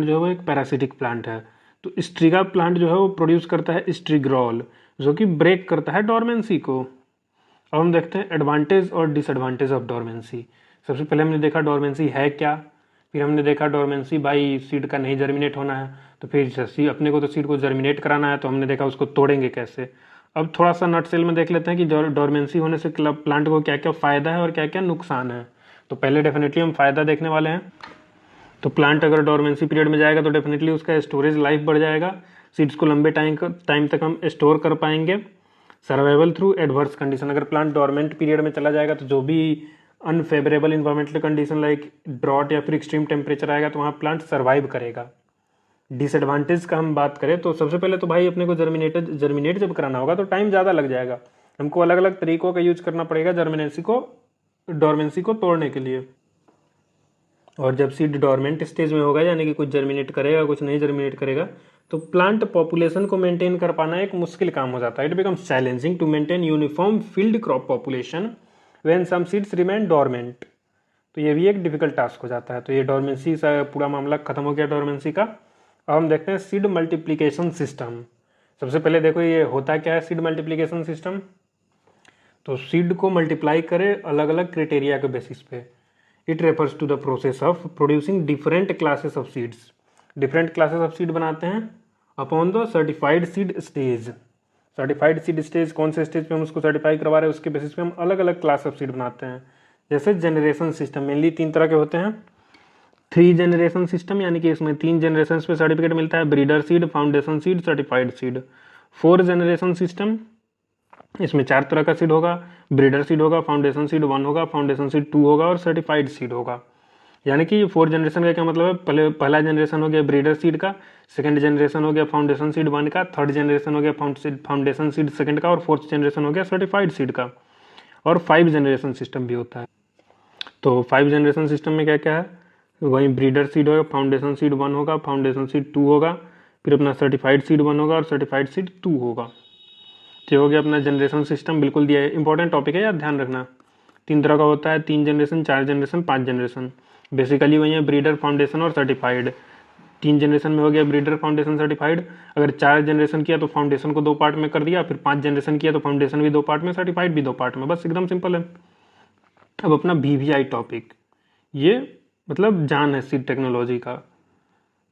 जो है वो एक पैरासिटिक प्लांट है। तो स्ट्रीगा प्लांट जो है वो प्रोड्यूस करता है स्ट्रीग्रॉल जो कि ब्रेक करता है डोरमेंसी को। अब हम देखते हैं एडवांटेज और डिसएडवांटेज ऑफ डोरमेंसी। सबसे पहले हमने देखा डोरमेंसी है क्या, फिर हमने देखा डोरमेंसी भाई सीड का नहीं जर्मिनेट होना है, तो फिर अपने को तो सीड को जर्मिनेट कराना है, तो हमने देखा उसको तोड़ेंगे कैसे। अब थोड़ा सा नटसेल में देख लेते हैं कि डोरमेंसी होने से प्लांट को क्या क्या फ़ायदा है और क्या क्या नुकसान है। तो पहले डेफिनेटली हम फ़ायदा देखने वाले हैं। तो प्लांट अगर डोरमेंसी पीरियड में जाएगा तो डेफिनेटली उसका स्टोरेज लाइफ बढ़ जाएगा, सीड्स को लंबे टाइम तक हम स्टोर कर पाएंगे। सर्वाइवल थ्रू एडवर्स कंडीशन, अगर प्लांट डोरमेंट पीरियड में चला जाएगा तो जो भी unfavourable environmental condition like drought या फिर एक्सट्रीम टेम्परेचर आएगा तो वहाँ प्लांट सर्वाइव करेगा। डिसएडवांटेज का हम बात करें तो सबसे पहले तो भाई अपने को जर्मिनेट जब कराना होगा तो टाइम ज़्यादा लग जाएगा, हमको अलग अलग तरीकों का यूज करना पड़ेगा डोरमेंसी को तोड़ने के लिए। और जब सीड डोरमेंट स्टेज में होगा यानी कि कुछ जर्मिनेट करेगा कुछ नहीं जर्मिनेट करेगा, तो प्लांट पॉपुलेशन को मेंटेन कर पाना एक मुश्किल काम हो जाता है। It becomes challenging to maintain uniform field crop population when some seeds remain dormant. तो ये भी एक डिफिकल्ट टास्क हो जाता है। तो ये डोरमेंसी का पूरा मामला खत्म हो गया डोरमेंसी का। अब हम देखते हैं सीड मल्टीप्लिकेशन सिस्टम। सबसे पहले देखो ये होता क्या है सीड मल्टीप्लिकेशन सिस्टम। तो सीड को मल्टीप्लाई करे अलग अलग क्राइटेरिया के बेसिस पे। It refers to the process of producing different classes of seeds. Different classes of seed बनाते हैं upon the certified seed stage. Certified seed stage कौन से स्टेज पे हम उसको सर्टिफाई करवा रहे हैं उसके बेसिस पे हम अलग अलग क्लास ऑफ सीड बनाते हैं। जैसे जनरेशन सिस्टम मेनली 3 तरह के होते हैं। 3 जनरेशन सिस्टम यानी कि इसमें 3 जनरेशन पे सर्टिफिकेट मिलता है, breeder seed, foundation seed, certified seed. 4 generation system इसमें 4 तरह का सीड होगा, ब्रीडर सीड होगा, फाउंडेशन सीड 1 होगा, फाउंडेशन सीड 2 होगा और सर्टिफाइड सीड होगा। यानी कि 4 जनरेशन का क्या मतलब है, पहला जनरेशन हो गया ब्रीडर सीड का, सेकंड जनरेशन हो गया फाउंडेशन सीड 1 का, थर्ड जनरेशन हो गया फाउंडेशन सीड सेकंड का और फोर्थ जनरेशन हो गया सर्टिफाइड सीड का। और 5 जनरेशन सिस्टम भी होता है। तो 5 जनरेशन सिस्टम में क्या क्या है, वही ब्रीडर सीड होगा, फाउंडेशन सीड 1 होगा, फाउंडेशन सीड 2 होगा, फिर अपना सर्टिफाइड सीड 1 होगा और सर्टिफाइड सीड 2 होगा। तो हो गया अपना जनरेशन सिस्टम, बिल्कुल दिया है, इंपॉर्टेंट टॉपिक है यार, ध्यान रखना। 3 तरह का होता है, 3 जनरेशन, 4 जनरेशन, 5 जनरेशन। बेसिकली वही है ब्रीडर, फाउंडेशन और सर्टिफाइड। 3 जनरेशन में हो गया ब्रीडर, फाउंडेशन, सर्टिफाइड। अगर 4 जनरेशन किया तो फाउंडेशन को 2 पार्ट में कर दिया, फिर 5 जनरेशन किया तो फाउंडेशन भी 2 पार्ट में, सर्टिफाइड भी 2 पार्ट में, बस एकदम सिंपल है। अब अपना VVI टॉपिक, ये मतलब जान है सीड टेक्नोलॉजी का,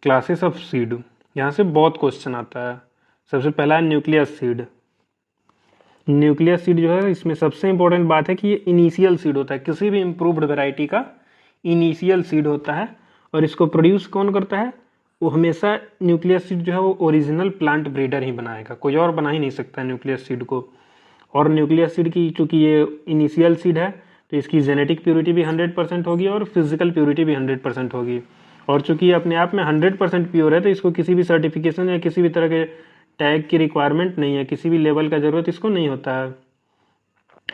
क्लासेस ऑफ सीड। यहाँ से बहुत क्वेश्चन आता है। सबसे पहला है न्यूक्लियस सीड। न्यूक्लियस सीड जो है, इसमें सबसे इंपॉर्टेंट बात है कि ये इनिशियल सीड होता है, किसी भी इम्प्रूव्ड वैरायटी का इनिशियल सीड होता है। और इसको प्रोड्यूस कौन करता है, वो हमेशा न्यूक्लियस सीड जो है वो ओरिजिनल प्लांट ब्रीडर ही बनाएगा, कोई और बना ही नहीं सकता न्यूक्लियस सीड को। और न्यूक्लियस सीड की चूंकि ये इनिशियल सीड है तो इसकी जेनेटिक प्योरिटी भी 100% होगी और फिजिकल प्योरिटी भी 100% होगी। और चूंकि ये अपने आप में 100% प्योर है तो इसको किसी भी सर्टिफिकेशन या किसी भी तरह के टैग की रिक्वायरमेंट नहीं है, किसी भी लेवल का ज़रूरत इसको नहीं होता है।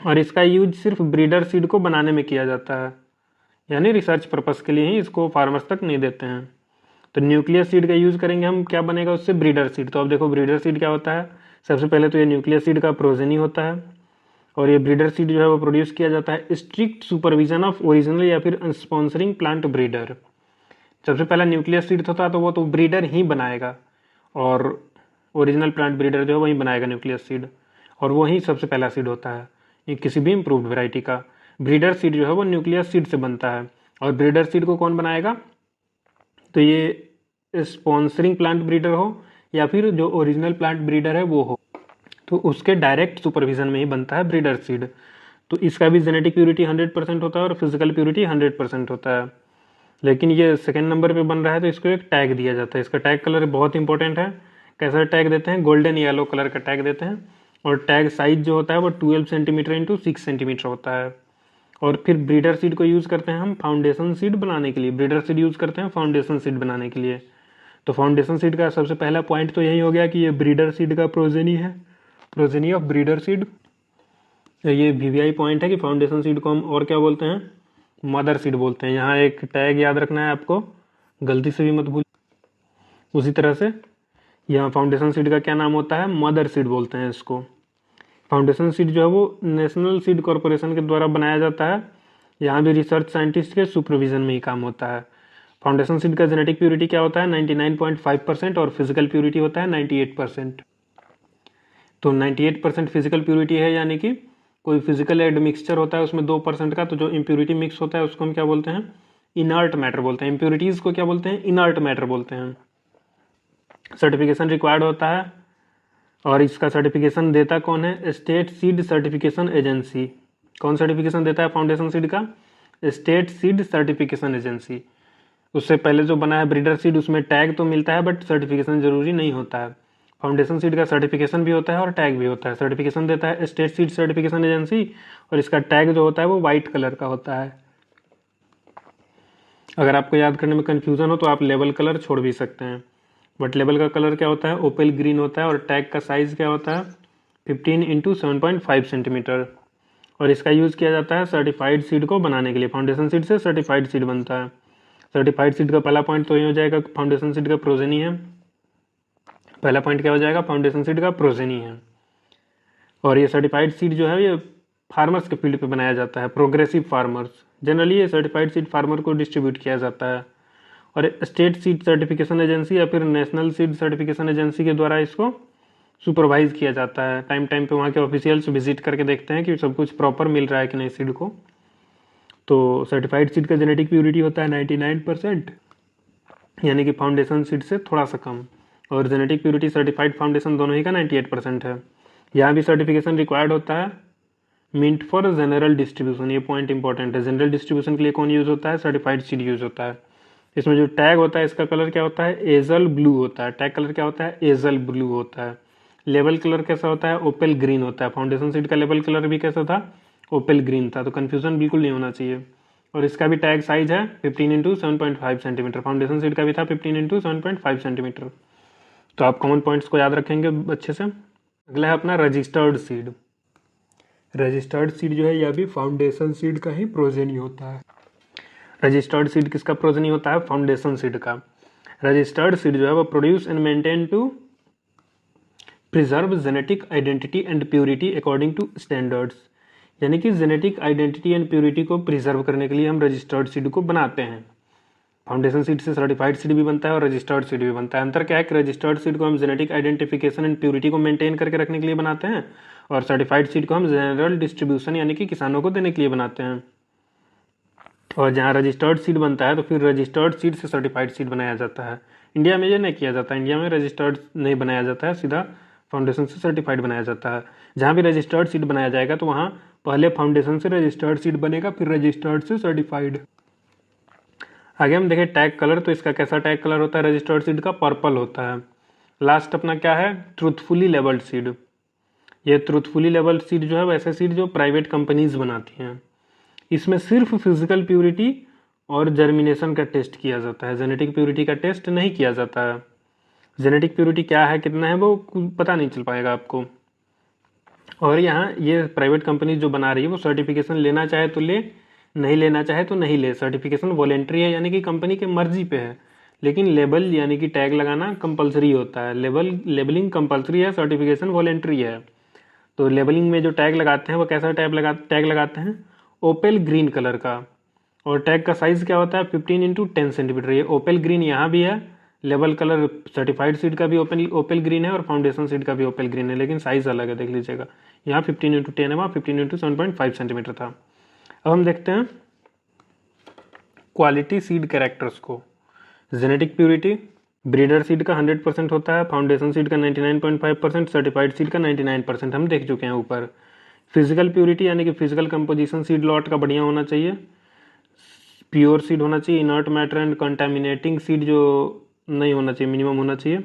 और इसका यूज सिर्फ ब्रीडर सीड को बनाने में किया जाता है, यानी रिसर्च पर्पस के लिए ही इसको फार्मर्स तक नहीं देते हैं। तो न्यूक्लियस सीड का यूज़ करेंगे हम, क्या बनेगा उससे, ब्रीडर सीड। तो अब देखो ब्रीडर सीड क्या होता है, सबसे पहले तो ये न्यूक्लियस सीड का प्रोजेनी होता है। और ये ब्रीडर सीड जो है वो प्रोड्यूस किया जाता है स्ट्रिक्ट सुपरविजन ऑफ ओरिजिनल या फिर स्पॉन्सरिंग प्लांट ब्रीडर। सबसे पहला न्यूक्लियस सीड होता है तो वो तो ब्रीडर ही बनाएगा, और ओरिजिनल प्लांट ब्रीडर जो है वही बनाएगा न्यूक्लियस सीड, और वो ही सबसे पहला सीड होता है ये किसी भी इम्प्रूव्ड वैरायटी का। ब्रीडर सीड जो है वो न्यूक्लियस सीड से बनता है। और ब्रीडर सीड को कौन बनाएगा, तो ये स्पॉन्सरिंग प्लांट ब्रीडर हो या फिर जो ओरिजिनल प्लांट ब्रीडर है वो हो, तो उसके डायरेक्ट सुपरविजन में ही बनता है ब्रीडर सीड। तो इसका भी जेनेटिक प्योरिटी 100% होता है और फिजिकल प्योरिटी 100% होता है। लेकिन ये सेकेंड नंबर पे बन रहा है तो इसको एक टैग दिया जाता है। इसका टैग कलर बहुत इंपॉर्टेंट है। कैसा टैग देते हैं, गोल्डन येलो कलर का टैग देते हैं। और टैग साइज जो होता है वो 12 सेंटीमीटर इंटू 6 सेंटीमीटर होता है। और फिर ब्रीडर सीड को यूज़ करते हैं हम फाउंडेशन सीड बनाने के लिए, ब्रीडर सीड यूज़ करते हैं फाउंडेशन सीड बनाने के लिए। तो फाउंडेशन सीड का सबसे पहला पॉइंट तो यही हो गया कि ये ब्रीडर सीड का प्रोजेनी है, प्रोजेनी ऑफ ब्रीडर सीड। ये VVI पॉइंट है कि फाउंडेशन सीड को हम और क्या बोलते हैं, मदर सीड बोलते हैं। यहाँ एक टैग याद रखना है आपको, गलती से भी मत भूल। उसी तरह से यहाँ फाउंडेशन सीड का क्या नाम होता है, मदर सीड बोलते हैं इसको। फाउंडेशन सीड जो है वो नेशनल सीड कॉरपोरेशन के द्वारा बनाया जाता है। यहाँ भी रिसर्च साइंटिस्ट के सुपरविजन में ही काम होता है। फाउंडेशन सीड का जेनेटिक प्योरिटी क्या होता है, 99.5% और फिजिकल प्योरिटी होता है 98%। तो 98% फिजिकल प्योरिटी है, यानी कि कोई फिजिकल एड मिक्सचर होता है उसमें 2% का, तो जो इम्प्योरिटी मिक्स होता है उसको हम क्या बोलते हैं, इनर्ट मैटर बोलते हैं। इम्प्योरिटीज़ को क्या बोलते हैं, इनर्ट मैटर बोलते हैं। सर्टिफिकेशन रिक्वायर्ड होता है और इसका सर्टिफिकेशन देता कौन है, स्टेट सीड सर्टिफिकेशन एजेंसी। कौन सर्टिफिकेशन देता है फाउंडेशन सीड का, स्टेट सीड सर्टिफिकेशन एजेंसी। उससे पहले जो बना है ब्रीडर सीड उसमें टैग तो मिलता है बट सर्टिफिकेशन जरूरी नहीं होता है। फाउंडेशन सीड का सर्टिफिकेशन भी होता है और टैग भी होता है। सर्टिफिकेशन देता है स्टेट सीड सर्टिफिकेशन एजेंसी और इसका टैग जो होता है वो वाइट कलर का होता है। अगर आपको याद करने में कन्फ्यूजन हो तो आप लेबल कलर छोड़ भी सकते हैं, बट लेबल का कलर क्या होता है, ओपेल ग्रीन होता है। और टैग का साइज़ क्या होता है, 15 इंटू 7.5 सेंटीमीटर। और इसका यूज़ किया जाता है सर्टिफाइड सीड को बनाने के लिए। फाउंडेशन सीड से सर्टिफाइड सीड बनता है। सर्टिफाइड सीड का पहला पॉइंट तो ये हो जाएगा फाउंडेशन सीड का प्रोजेनी है। पहला पॉइंट क्या हो जाएगा, फाउंडेशन सीड का प्रोजेनी है। और ये सर्टिफाइड सीड जो है ये फार्मर्स के फील्ड पे बनाया जाता है, प्रोग्रेसिव फार्मर्स। जनरली ये सर्टिफाइड सीड फार्मर को डिस्ट्रीब्यूट किया जाता है। और स्टेट सीड सर्टिफिकेशन एजेंसी या फिर नेशनल सीड सर्टिफिकेशन एजेंसी के द्वारा इसको सुपरवाइज किया जाता है। टाइम टाइम पे वहाँ के ऑफिशियल्स विजिट करके देखते हैं कि सब कुछ प्रॉपर मिल रहा है कि नहीं सीड को। तो सर्टिफाइड सीड का जेनेटिक प्योरिटी होता है 99%, यानी कि फाउंडेशन सीड से थोड़ा सा कम। और जेनेटिक प्योरिटी सर्टिफाइड फाउंडेशन दोनों ही का 98% है। यहाँ भी सर्टिफिकेशन रिक्वायर्ड होता है मिंट फॉर जनरल डिस्ट्रीब्यूशन। ये पॉइंट इंपॉर्टेंट है। जनरल डिस्ट्रीब्यूशन के लिए कौन यूज़ होता है, सर्टिफाइड सीड यूज़ होता है। इसमें जो टैग होता है इसका कलर क्या होता है, एजल ब्लू होता है। टैग कलर क्या होता है, एजल ब्लू होता है। लेबल कलर कैसा होता है, ओपेल ग्रीन होता है। फाउंडेशन सीड का लेबल कलर भी कैसा था, ओपेल ग्रीन था। तो कन्फ्यूजन बिल्कुल नहीं होना चाहिए। और इसका भी टैग साइज है 15x7.5 सेंटीमीटर। फाउंडेशन सीड का भी था 15x7.5 सेंटीमीटर। तो आप कॉमन पॉइंट्स को याद रखेंगे अच्छे से। अगला है अपना रजिस्टर्ड सीड। रजिस्टर्ड सीड जो है यह भी फाउंडेशन सीड का ही प्रोजेनी होता है। रजिस्टर्ड सीड किसका प्रोजेनी होता है, फाउंडेशन सीड का। रजिस्टर्ड सीड जो है वो produce and maintain to preserve genetic identity and purity according to standards. यानी कि जेनेटिक आइडेंटिटी एंड प्योरिटी को प्रिजर्व करने के लिए हम रजिस्टर्ड सीड को बनाते हैं। फाउंडेशन सीड से सर्टिफाइड सीड भी बनता है और रजिस्टर्ड सीड भी बनता है। अंतर क्या है कि रजिस्टर्ड सीड को हम जेनेटिक आइडेंटिफिकेशन एंड प्योरिटी को मेंटेन करके रखने के लिए बनाते हैं और सर्टिफाइड सीड को हम जनरल डिस्ट्रीब्यूशन यानी कि किसानों को देने के लिए बनाते हैं। और जहाँ रजिस्टर्ड सीड बनता है तो फिर रजिस्टर्ड सीड से सर्टिफाइड सीड बनाया जाता है। इंडिया में ये नहीं किया जाता, इंडिया में रजिस्टर्ड नहीं बनाया जाता है, सीधा फाउंडेशन से सर्टिफाइड बनाया जाता है। जहाँ भी रजिस्टर्ड सीड बनाया जाएगा तो वहाँ पहले फाउंडेशन से रजिस्टर्ड सीड बनेगा, फिर रजिस्टर्ड से सर्टिफाइड। आगे हम देखें टैग कलर, तो इसका कैसा टैग कलर होता है रजिस्टर्ड सीड का, पर्पल होता है। लास्ट अपना क्या है, ट्रूथफुली लेबल्ड सीड। ये ट्रूथफुली लेबल्ड सीड जो है वैसे सीड जो प्राइवेट कंपनीज बनाती हैं। इसमें सिर्फ फिजिकल प्योरिटी और जर्मिनेशन का टेस्ट किया जाता है, जेनेटिक प्योरिटी का टेस्ट नहीं किया जाता है। जेनेटिक प्योरिटी क्या है कितना है वो पता नहीं चल पाएगा आपको। और यहाँ ये प्राइवेट कंपनी जो बना रही है वो सर्टिफिकेशन लेना चाहे तो ले, नहीं लेना चाहे तो नहीं ले। सर्टिफिकेशन वॉलेंट्री है यानी कि कंपनी के मर्जी पे है, लेकिन लेबल यानी कि टैग लगाना कंपलसरी होता है। लेबलिंग कंपलसरी है, सर्टिफिकेशन वॉलेंट्री है। तो लेबलिंग में जो टैग लगाते हैं वो कैसा टैग लगाते हैं, ओपेल ग्रीन कलर का। और टैग का साइज क्या होता है 15x10 सेंटीमीटर। ये ओपेल ग्रीन यहाँ भी है, लेबल कलर सर्टिफाइड सीड का भी ओपेल ग्रीन है और फाउंडेशन सीड का भी ओपेल ग्रीन है, लेकिन साइज अलग है, देख लीजिएगा। यहाँ 15x10 है, वहाँ 15x7.5 सेंटीमीटर था। अब हम देखते हैं क्वालिटी सीड कैरेक्टर्स को। जेनेटिक प्योरिटी ब्रीडर सीड का 100% होता है, फाउंडेशन सीड का 99.5%, सर्टिफाइड सीड का 99% हम देख चुके हैं ऊपर। फिजिकल प्योरिटी यानी कि फिजिकल कंपोजिशन सीड लॉट का बढ़िया होना चाहिए, प्योर सीड होना चाहिए, inert matter and contaminating seed जो नहीं होना चाहिए, मिनिमम होना चाहिए।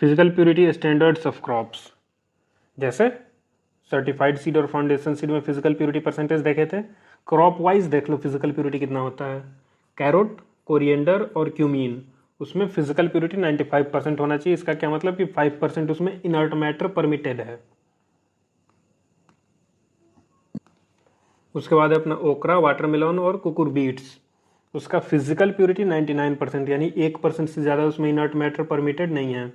Physical purity standards of crops, जैसे सर्टिफाइड सीड और फाउंडेशन सीड में फिजिकल प्योरिटी परसेंटेज देखे थे, क्रॉप वाइज देख लो फिजिकल प्योरिटी कितना होता है। कैरोट, कोरिएंडर और क्यूमीन, उसमें फिजिकल प्योरिटी 95% होना चाहिए। इसका क्या मतलब कि 5% उसमें इनर्ट मैटर परमिटेड है। उसके बाद है अपना ओकरा, वाटरमेलन और कुकुरबीट्स, उसका फिजिकल प्योरिटी 99% यानी 1% से ज़्यादा उसमें इनर्ट मैटर परमिटेड नहीं है।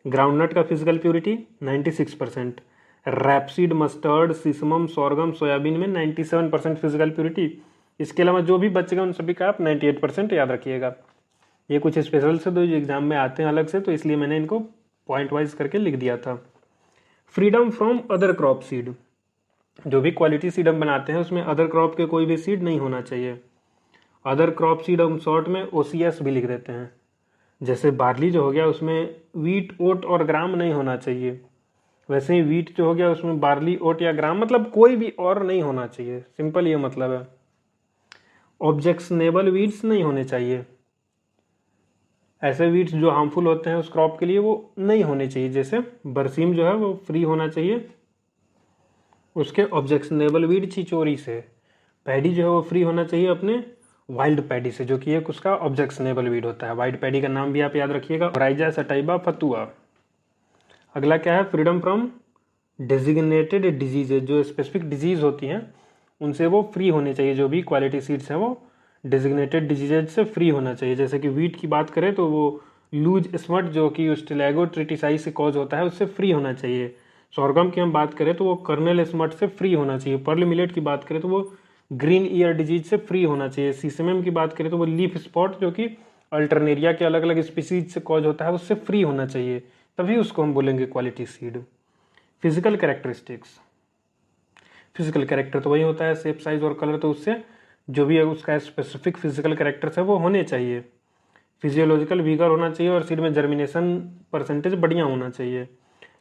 ग्राउंडनट का physical purity 96%। Rapeseed, mustard, sesamum, sorghum, soybean में 97% फिजिकल प्योरिटी। इसके अलावा जो भी बचेगा उन सभी का आप 98% याद रखिएगा। ये कुछ स्पेशल से दो एग्जाम में आते हैं अलग से, तो इसलिए मैंने इनको पॉइंट वाइज करके लिख दिया था। Freedom from other crop seed, जो भी क्वालिटी सीड हम बनाते हैं उसमें अदर क्रॉप के कोई भी सीड नहीं होना चाहिए। अदर क्रॉप सीड हम शॉर्ट में OCS भी लिख देते हैं। जैसे बार्ली जो हो गया उसमें वीट, ओट और ग्राम नहीं होना चाहिए, वैसे ही वीट जो हो गया उसमें बार्ली, ओट या ग्राम मतलब कोई भी और नहीं होना चाहिए, सिंपल ये मतलब है। ऑब्जेक्शनेबल वीड्स नहीं होने चाहिए, ऐसे वीड्स जो हार्मफुल होते हैं उस क्रॉप के लिए वो नहीं होने चाहिए। जैसे बरसीम जो है वो फ्री होना चाहिए उसके ऑब्जेक्शनेबल वीड छिचोरी से। पैडी जो है वो फ्री होना चाहिए अपने वाइल्ड पैडी से, जो कि एक उसका ऑब्जेक्शनेबल वीड होता है। वाइल्ड पैडी का नाम भी आप याद रखिएगा, राइजा, सटाइबा, फतुआ। अगला क्या है, फ्रीडम फ्रॉम डेजिग्नेटेड डिजीजेज, जो स्पेसिफिक डिजीज होती हैं उनसे वो फ्री होने चाहिए। जो भी क्वालिटी सीड्स हैं वो डेजिग्नेटेड डिजीजेज से फ्री होना चाहिए। जैसे कि वीट की बात करें तो वो लूज स्मट जो कि स्टिलैगो ट्रिटिसाई से कॉज होता है उससे फ्री होना चाहिए। सोरगम की हम बात करें तो वो कर्नल स्मट से फ्री होना चाहिए। पर्ल मिलेट की बात करें तो वो ग्रीन ईयर डिजीज से फ्री होना चाहिए। सीसमेम की बात करें तो वो लीफ स्पॉट जो कि अल्टरनेरिया के अलग अलग स्पीसीज से कॉज होता है उससे फ्री होना चाहिए, तभी उसको हम बोलेंगे quality seed. Physical characteristics, physical character तो वही होता है शेप, साइज और कलर, तो उससे जो भी है उसका स्पेसिफिक फिजिकल कैरेक्टर्स है वो होने चाहिए। फिजियोलॉजिकल वीगर होना चाहिए और सीड में जर्मिनेशन परसेंटेज बढ़िया होना चाहिए।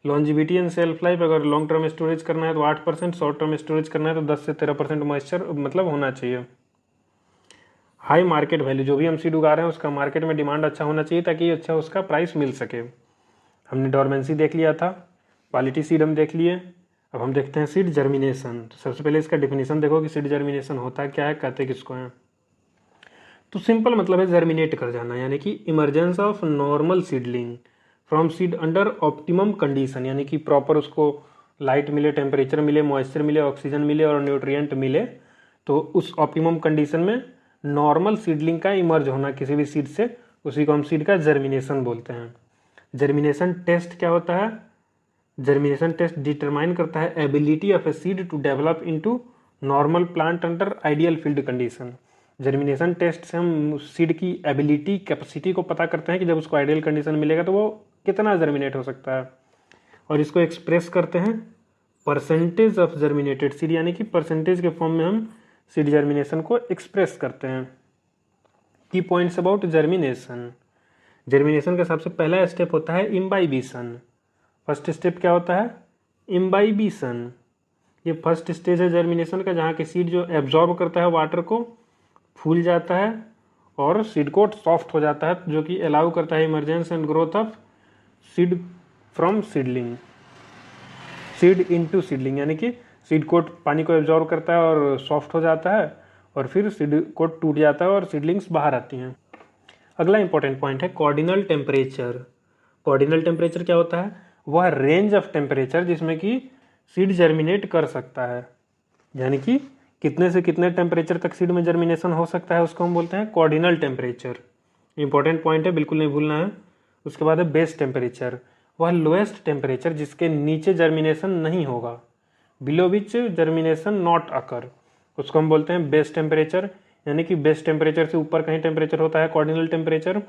लॉन्जिविटी एंड सेल्फ लाइफ, अगर लॉन्ग टर्म स्टोरेज करना है तो 8%, शॉर्ट टर्म स्टोरेज करना है तो 10 से 13% मॉइस्चर मतलब होना चाहिए। हाई मार्केट वैल्यू, जो भी हम सीड उगा रहे हैं उसका मार्केट में डिमांड अच्छा होना चाहिए ताकि अच्छा उसका प्राइस मिल सके। हमने डोरमेंसी देख लिया था। क्वालिटी सीड हम देख लिए। अब हम देखते हैं सीड जर्मिनेशन। तो सबसे पहले इसका डेफिनेशन देखो कि सीड जर्मिनेशन होता क्या है, कहते किसको हैं। तो सिंपल मतलब है जर्मिनेट कर जाना, यानी कि emergence of normal seedling from seed under optimum condition, यानी कि प्रॉपर उसको लाइट मिले, टेम्परेचर मिले, मॉइस्चर मिले, ऑक्सीजन मिले और न्यूट्रिएंट मिले, तो उस ऑप्टिमम कंडीशन में नॉर्मल सीडलिंग का इमर्ज होना किसी भी सीड से, उसी को हम सीड का जर्मिनेशन बोलते हैं। जर्मिनेशन टेस्ट क्या होता है? जर्मिनेशन टेस्ट डिटरमाइन करता है ability of a seed to develop into normal plant under ideal field condition. Germination test से हम सीड की एबिलिटी, कैपेसिटी को पता करते हैं कि जब उसको आइडियल कंडीशन मिलेगा तो वो कितना जर्मिनेट हो सकता है, और इसको एक्सप्रेस करते हैं परसेंटेज ऑफ जर्मिनेटेड सीड, यानी कि परसेंटेज के फॉर्म में हम सीड जर्मिनेशन को एक्सप्रेस करते हैं। की पॉइंट्स अबाउट जर्मिनेशन। जर्मिनेशन का सबसे पहला स्टेप होता है इम्बाइबिशन। फर्स्ट स्टेप क्या होता है? इम्बाइबिशन। ये फर्स्ट स्टेज है जर्मिनेशन का, जहाँ की सीड जो एब्जॉर्ब करता है वाटर को, फूल जाता है और सीड कोट सॉफ्ट हो जाता है, जो कि अलाउ करता है emergence and growth of seed from seedling, seed into seedling, यानी कि सीड कोट पानी को एब्जॉर्ब करता है और सॉफ्ट हो जाता है, और फिर सीड कोट टूट जाता है और सीडलिंग्स बाहर आती हैं। अगला इंपॉर्टेंट पॉइंट है कॉर्डिनल टेम्परेचर। कॉर्डिनल टेम्परेचर क्या होता है? वह रेंज ऑफ टेम्परेचर जिसमें कि सीड जर्मिनेट कर सकता है, यानी कि कितने से कितने टेम्परेचर तक सीड में जर्मिनेशन हो सकता है, उसको हम बोलते हैं कॉर्डिनल टेम्परेचर। इंपॉर्टेंट पॉइंट है, बिल्कुल नहीं भूलना है। उसके बाद है बेस टेम्परेचर। वह लोएस्ट टेम्परेचर जिसके नीचे जर्मिनेशन नहीं होगा, below which germination not occur, उसको हम बोलते हैं बेस टेम्परेचर, यानी कि बेस टेम्परेचर से ऊपर कहीं टेम्परेचर होता है कॉर्डिनल टेम्परेचर।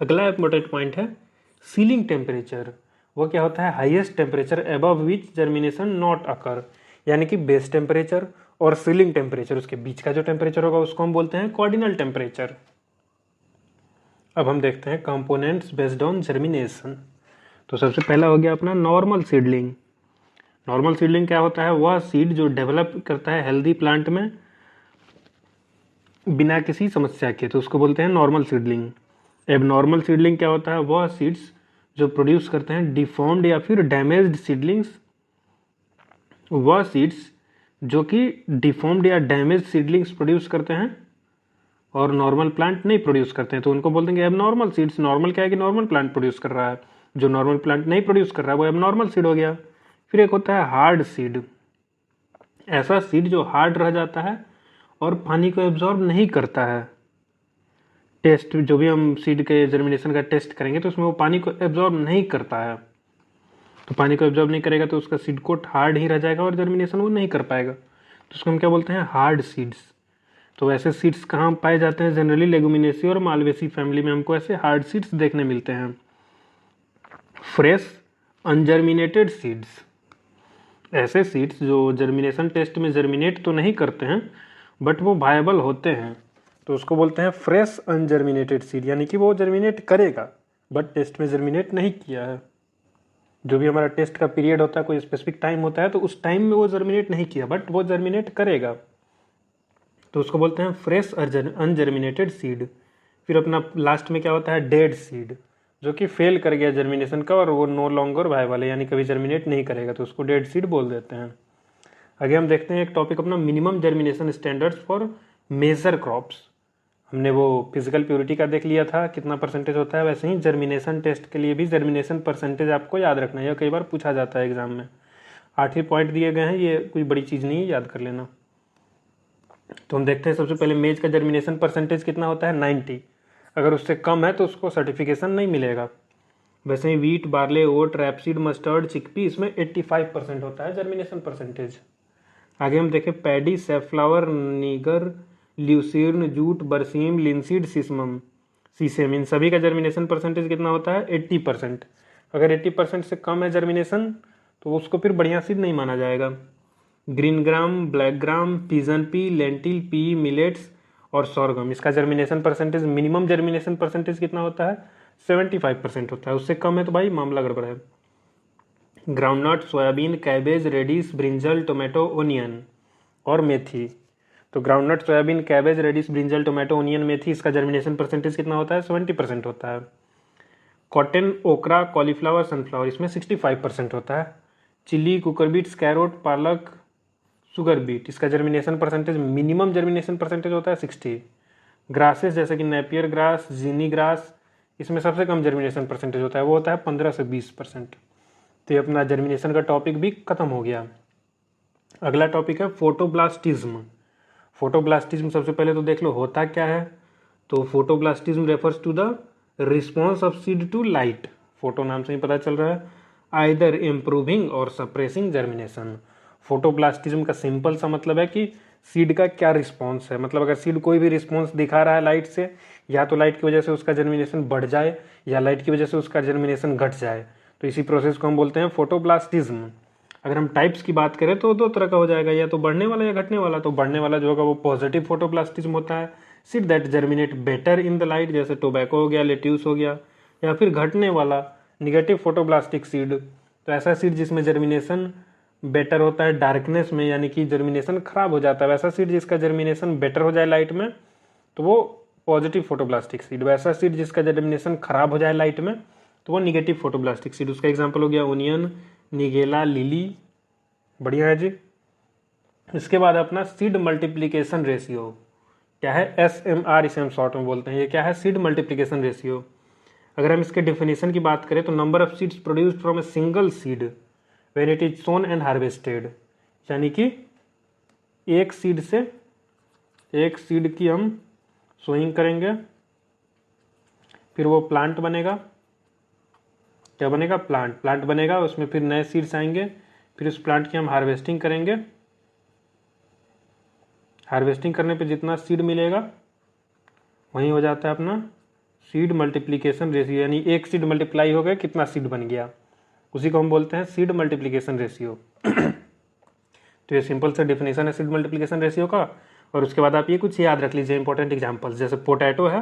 अगला इंपॉर्टेंट पॉइंट है सीलिंग टेम्परेचर। वो क्या होता है? Highest temperature above which germination not occur, यानी कि बेस टेम्परेचर और सीलिंग टेम्परेचर, उसके बीच का जो टेम्परेचर होगा उसको हम बोलते हैं कॉर्डिनल टेम्परेचर। अब हम देखते हैं कंपोनेंट्स बेस्ड ऑन जर्मिनेशन। तो सबसे पहला हो गया अपना नॉर्मल सीडलिंग। नॉर्मल सीडलिंग क्या होता है? वह सीड जो डेवलप करता है हेल्दी प्लांट में बिना किसी समस्या के, तो उसको बोलते हैं नॉर्मल सीडलिंग। एबनॉर्मल सीडलिंग क्या होता है? वह सीड्स जो प्रोड्यूस करते हैं डिफॉर्म्ड या फिर डैमेज्ड सीडलिंग्स, वह सीड्स जो कि डिफॉर्म्ड या डैमेज सीडलिंग्स प्रोड्यूस करते हैं और नॉर्मल प्लांट नहीं प्रोड्यूस करते हैं, तो उनको बोल देंगे एबनॉर्मल सीड्स। नॉर्मल क्या है कि नॉर्मल प्लांट प्रोड्यूस कर रहा है, जो नॉर्मल प्लांट नहीं प्रोड्यूस कर रहा है वो एबनॉर्मल सीड हो गया। फिर एक होता है हार्ड सीड। ऐसा सीड जो हार्ड रह जाता है और पानी को एब्जॉर्ब नहीं करता है। टेस्ट जो भी हम सीड के जर्मिनेशन का टेस्ट करेंगे तो उसमें वो पानी को एब्जॉर्ब नहीं करता है, तो पानी को एब्जॉर्ब नहीं करेगा तो उसका सीड कोट हार्ड ही रह जाएगा और जर्मिनेशन वो नहीं कर पाएगा, तो उसको हम क्या बोलते हैं? Hard seeds. तो ऐसे सीड्स कहाँ पाए जाते हैं? जनरली लेगुमिनेसी और मालवेसी फैमिली में हमको ऐसे हार्ड सीड्स देखने मिलते हैं। फ्रेश अनजर्मिनेटेड सीड्स, ऐसे सीड्स जो जर्मिनेशन टेस्ट में जर्मिनेट तो नहीं करते हैं बट वो वायबल होते हैं, तो उसको बोलते हैं फ्रेश अनजर्मिनेटेड सीड, यानी कि वो जर्मिनेट करेगा बट टेस्ट में जर्मिनेट नहीं किया है। जो भी हमारा टेस्ट का पीरियड होता है, कोई स्पेसिफिक टाइम होता है, तो उस टाइम में वो जर्मिनेट नहीं किया बट वो जर्मिनेट करेगा, तो उसको बोलते हैं फ्रेश अनजर्मिनेटेड सीड। फिर अपना लास्ट में क्या होता है? डेड सीड, जो कि फेल कर गया जर्मिनेशन का और वो नो लॉन्गर वायबल है, यानी कभी जर्मिनेट नहीं करेगा, तो उसको डेड सीड बोल देते हैं। आगे हम देखते हैं एक टॉपिक अपना minimum germination standards for major crops. हमने वो फिजिकल प्योरिटी का देख लिया था कितना परसेंटेज होता है, वैसे ही जर्मिनेशन टेस्ट के लिए भी जर्मिनेशन परसेंटेज आपको याद रखना है, यह कई बार पूछा जाता है एग्जाम में। 8 ही पॉइंट दिए गए हैं, ये कोई बड़ी चीज़ नहीं है, याद कर लेना। तो हम देखते हैं सबसे पहले मेज का जर्मिनेशन परसेंटेज कितना होता है? 90। अगर उससे कम है तो उसको सर्टिफिकेशन नहीं मिलेगा। वैसे ही वीट, बार्ले, ओट, रैपसीड, मस्टर्ड, चिकपी, इसमें 85% होता है जर्मिनेशन परसेंटेज। आगे हम देखें पैडी, सेफ्लावर, नीगर, ल्यूसीर्न, जूट, बरसीम, लिंसीड, सिसमम, सीसेम, इन सभी का जर्मिनेशन परसेंटेज कितना होता है? 80%। अगर 80% से कम है जर्मिनेशन तो उसको फिर बढ़िया सीड नहीं माना जाएगा। Green gram, black gram, pigeon P, lentil P, millets और सॉरगम, इसका germination percentage, minimum germination percentage कितना होता है? 75% होता है। उससे कम है तो भाई मामला गड़बड़ है। Groundnut, soybean, cabbage, radish, brinjal, tomato, onion और मेथी। तो groundnut, soybean, cabbage, radish, brinjal, tomato, onion, मेथी, इसका जर्मिनेशन परसेंटेज कितना होता है? 70% होता है। कॉटन, ओकरा, कॉलीफ्लावर, सनफ्लावर इसमें 65% होता है। चिली, कुकर बीट्स, कैरोट, पालक, शुगर बीट इसका germination percentage, minimum germination percentage होता है 60। ग्रासेस जैसे कि नेपियर ग्रास, जीनी ग्रास इसमें सबसे कम जर्मिनेशन परसेंटेज होता है, वो होता है 15 से 20%। तो ये अपना जर्मिनेशन का टॉपिक भी खत्म हो गया। अगला टॉपिक है फोटोब्लास्टिज्म। फोटोब्लास्टिज्म सबसे पहले तो देख लो होता क्या है। तो photoblastism refers to the response of seed to light. Photo नाम से ही पता चल रहा है, आइदर इम्प्रूविंग और सप्रेसिंग जर्मिनेशन। फोटोब्लास्टिज्म का सिंपल सा मतलब है कि सीड का क्या रिस्पॉन्स है, मतलब अगर सीड कोई भी रिस्पॉन्स दिखा रहा है लाइट से, या तो लाइट की वजह से उसका जर्मिनेशन बढ़ जाए या लाइट की वजह से उसका जर्मिनेशन घट जाए, तो इसी प्रोसेस को हम बोलते हैं फोटोब्लास्टिज्म। अगर हम टाइप्स की बात करें तो दो तरह का हो जाएगा, या तो बढ़ने वाला या घटने वाला। तो बढ़ने वाला जो होगा वो पॉजिटिव फोटोब्लास्टिज्म होता है, seed that germinate better in the light, जैसे टोबैको हो गया, लेट्यूस हो गया। या फिर घटने वाला निगेटिव फोटोब्लास्टिक सीड, तो ऐसा सीड जिसमें जर्मिनेशन बेटर होता है डार्कनेस में, यानी कि जर्मिनेशन खराब हो जाता है। वैसा सीड जिसका जर्मिनेशन बेटर हो जाए लाइट में तो वो पॉजिटिव फोटोब्लास्टिक सीड। वैसा सीड जिसका जर्मिनेशन खराब हो जाए लाइट में तो वो निगेटिव फोटोब्लास्टिक सीड। उसका एग्जांपल हो गया ओनियन, निगेला, लिली। बढ़िया है जी। इसके बाद अपना सीड मल्टीप्लिकेशन रेशियो क्या है, SMR इसे हम शॉर्ट में बोलते हैं। ये क्या है, सीड मल्टीप्लिकेशन रेशियो। अगर हम इसके डेफिनेशन की बात करें तो number of seeds produced from a single seed when it is sown and harvested, यानी कि एक सीड की हम सोइंग करेंगे, फिर वो प्लांट बनेगा। क्या बनेगा, प्लांट बनेगा, उसमें फिर नए सीड्स आएंगे, फिर उस प्लांट की हम हार्वेस्टिंग करेंगे। हार्वेस्टिंग करने पे जितना सीड मिलेगा वही हो जाता है अपना सीड मल्टीप्लिकेशन रेशियो, यानी एक सीड मल्टीप्लाई हो गया कितना सीड बन गया, उसी को हम बोलते हैं सीड मल्टीप्लिकेशन रेशियो। तो ये सिंपल सा डिफिनेशन है सीड मल्टीप्लिकेशन रेशियो का। और उसके बाद आप ये कुछ याद रख लीजिए इंपॉर्टेंट एग्जांपल्स, जैसे पोटैटो है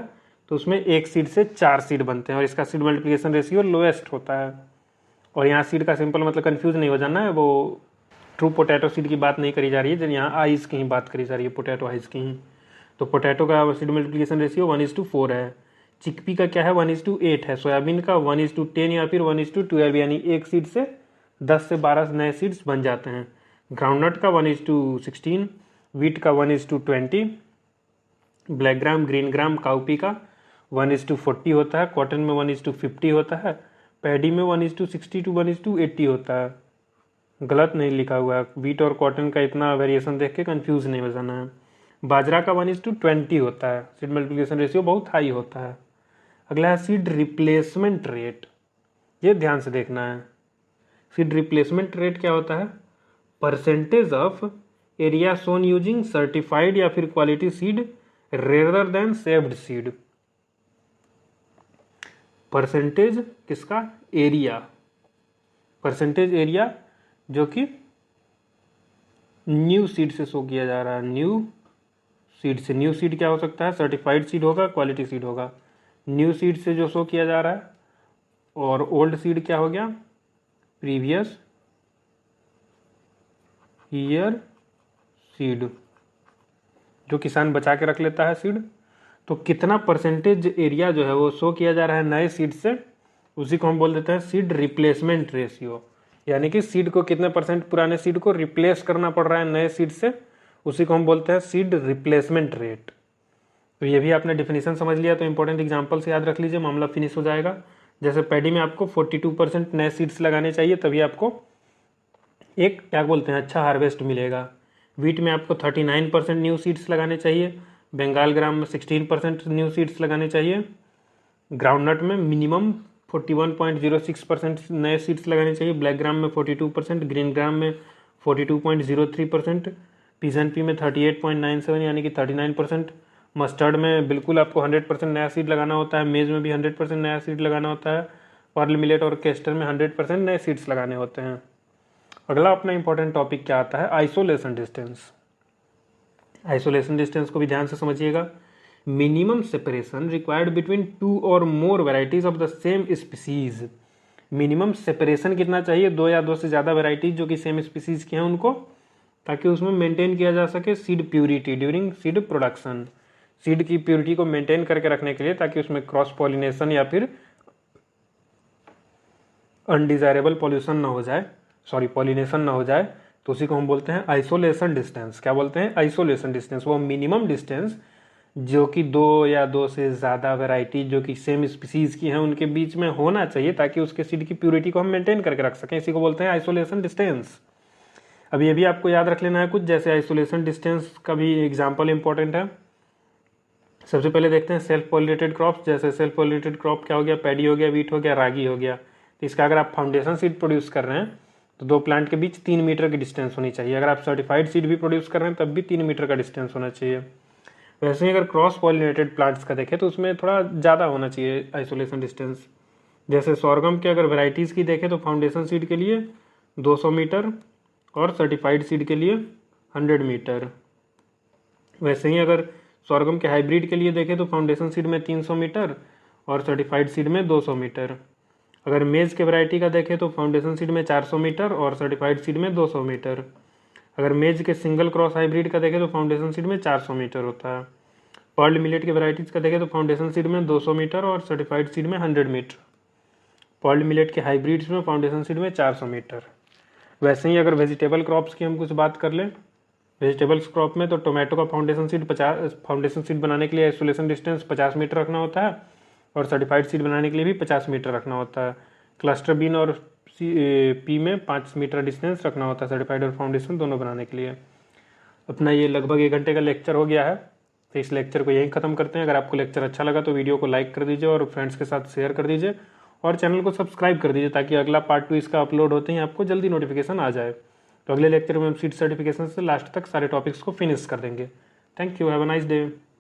तो उसमें एक सीड से 4 सीड बनते हैं और इसका सीड मल्टीप्लिकेशन रेशियो लोएस्ट होता है। और यहाँ सीड का सिंपल मतलब कंफ्यूज नहीं हो जाना है, वो ट्रू पोटैटो सीड की बात नहीं करी जा रही है, जब यहाँ आइस की ही बात करी जा रही है, पोटैटो आइस की ही। तो पोटैटो का सीड मल्टीप्लिकेशन रेशियो 1:4 है। चिकपी का क्या है, 1:8 है। सोयाबीन का 1:10 या फिर 1:12, यानी एक सीड से 10 से 12 नए सीड्स बन जाते हैं। ग्राउंडनट का 1:16, वीट का 1:20, black gram, green gram, cowpea का 1:40 होता है, कॉटन में 1:50 होता है, पैडी में 1:60 to 1:80 होता है। गलत नहीं लिखा हुआ है, वीट और कॉटन का इतना वेरिएशन देख के कंफ्यूज नहीं हो जाना है। बाजरा का 1:20 होता है, सीड मल्टीप्लिकेशन रेशियो बहुत हाई होता है। अगला है सीड रिप्लेसमेंट रेट, ये ध्यान से देखना है। सीड रिप्लेसमेंट रेट क्या होता है, percentage of area sown using certified या फिर quality seed rather than saved seed. Percentage किसका, एरिया, परसेंटेज एरिया जो कि न्यू सीड से शो किया जा रहा है, न्यू सीड से। न्यू सीड क्या हो सकता है, सर्टिफाइड सीड होगा, क्वालिटी सीड होगा। न्यू सीड से जो शो किया जा रहा है, और ओल्ड सीड क्या हो गया, प्रीवियस ईयर सीड, जो किसान बचा के रख लेता है सीड। तो कितना परसेंटेज एरिया जो है वो शो किया जा रहा है नए सीड से, उसी को हम बोल देते हैं सीड रिप्लेसमेंट रेशियो, यानी कि सीड को कितने परसेंट पुराने सीड को रिप्लेस करना पड़ रहा है नए सीड से, उसी को हम बोलते हैं सीड रिप्लेसमेंट रेट। तो ये भी आपने डिफिनीशन समझ लिया, तो इंपॉर्टेंट एग्जांपल से याद रख लीजिए, मामला फिनिश हो जाएगा। जैसे पैडी में आपको 42% नए सीड्स लगाने चाहिए, तभी आपको एक क्या बोलते हैं अच्छा हार्वेस्ट मिलेगा। वीट में आपको 39% न्यू सीड्स लगाने चाहिए, बंगाल ग्राम में 16% न्यू सीड्स लगाने चाहिए, ग्राउंडनट में मिनिमम 41.06% नए सीड्स लगाने चाहिए, ब्लैक ग्राम में 42%, ग्रीन ग्राम में 42.03%, पीजन में 38.97 यानी कि 39%, मस्टर्ड में बिल्कुल आपको 100% नया सीड लगाना होता है, मेज में भी 100% नया सीड लगाना होता है, पर्ल मिलेट और केस्टर में 100% नए सीड्स लगाने होते हैं। अगला अपना इंपॉर्टेंट टॉपिक क्या आता है, आइसोलेशन डिस्टेंस। आइसोलेशन डिस्टेंस को भी ध्यान से समझिएगा। मिनिमम सेपरेशन रिक्वायर्ड बिटवीन 2 और more varieties of the same species. Minimum separation कितना चाहिए, 2 या 2 से ज़्यादा वेराइटीज जो कि सेम स्पीसीज की हैं उनको, ताकि उसमें मेंटेन किया जा सके seed purity during seed production. Seed की प्योरिटी को मेंटेन करके रखने के लिए, ताकि उसमें क्रॉस पॉलिनेशन या फिर अनडिजायरेबल पॉल्यूशन ना हो जाए, पॉलिनेशन ना हो जाए, तो उसी को हम बोलते हैं आइसोलेशन डिस्टेंस। क्या बोलते हैं? Isolation distance. वो मिनिमम डिस्टेंस जो कि दो या दो से ज़्यादा वैरायटी जो कि सेम स्पीसीज की हैं उनके बीच में होना चाहिए, ताकि उसके सीड की प्योरिटी को हम मेंटेन करके रख सकें। इसी को बोलते हैं आइसोलेशन डिस्टेंस। अब ये भी आपको याद रख लेना है कुछ, जैसे आइसोलेशन डिस्टेंस का भी एग्जाम्पल इंपॉर्टेंट है। सबसे पहले देखते हैं सेल्फ पॉलिनेटेड क्रॉप्स। जैसे सेल्फ पॉलिनेटेड क्रॉप क्या हो गया? पैडी हो गया, वीट हो गया, रागी हो गया। तो इसका अगर आप फाउंडेशन सीड प्रोड्यूस कर रहे हैं तो दो प्लांट के बीच 3 मीटर की डिस्टेंस होनी चाहिए। अगर आप सर्टिफाइड सीड भी प्रोड्यूस कर रहे हैं तब भी 3 मीटर का डिस्टेंस होना चाहिए। वैसे ही अगर क्रॉस पॉलिनेटेड प्लांट्स का देखें तो उसमें थोड़ा ज़्यादा होना चाहिए आइसोलेशन डिस्टेंस। जैसे सॉर्गम के अगर वेराइटीज़ की देखें तो फाउंडेशन सीड के लिए 200 मीटर और सर्टिफाइड सीड के लिए 100 मीटर। वैसे ही अगर सॉर्गम के हाइब्रिड के लिए देखें तो फाउंडेशन सीड में 300 मीटर और सर्टिफाइड सीड में 200 मीटर। अगर मेज के वैरायटी का देखें तो फाउंडेशन सीड में 400 मीटर और सर्टिफाइड सीड में 200 मीटर। अगर मेज के सिंगल क्रॉस हाइब्रिड का देखें तो फाउंडेशन सीड में 400 मीटर होता है। पर्ल मिलेट के वैराइटीज़ का देखें तो फाउंडेशन सीड में 200 मीटर और सर्टिफाइड सीड में 100 मीटर। पर्ल मिलेट के हाइब्रिड्स में फाउंडेशन सीड में 400 मीटर। वैसे ही अगर वेजिटेबल क्रॉप्स की हम कुछ बात कर लें, वेजिटेबल्स क्रॉप में तो टोमेटो का फाउंडेशन सीड बनाने के लिए आइसोलेशन डिस्टेंस 50 मीटर रखना होता है और सर्टिफाइड सीड बनाने के लिए भी 50 मीटर रखना होता है। क्लस्टर बीन और पी में 5 मीटर डिस्टेंस रखना होता है सर्टिफाइड और फाउंडेशन दोनों बनाने के लिए। अपना ये लगभग 1 घंटे का लेक्चर हो गया है, तो इस लेक्चर को यहीं ख़त्म करते हैं। अगर आपको लेक्चर अच्छा लगा तो वीडियो को लाइक कर दीजिए और फ्रेंड्स के साथ शेयर कर दीजिए और चैनल को सब्सक्राइब कर दीजिए, ताकि अगला पार्ट 2 इसका अपलोड होते ही आपको जल्दी नोटिफिकेशन आ जाए। तो अगले लेक्चर में हम सीड सर्टिफिकेशन से लास्ट तक सारे टॉपिक्स को फिनिश कर देंगे। Thank you, have a nice day.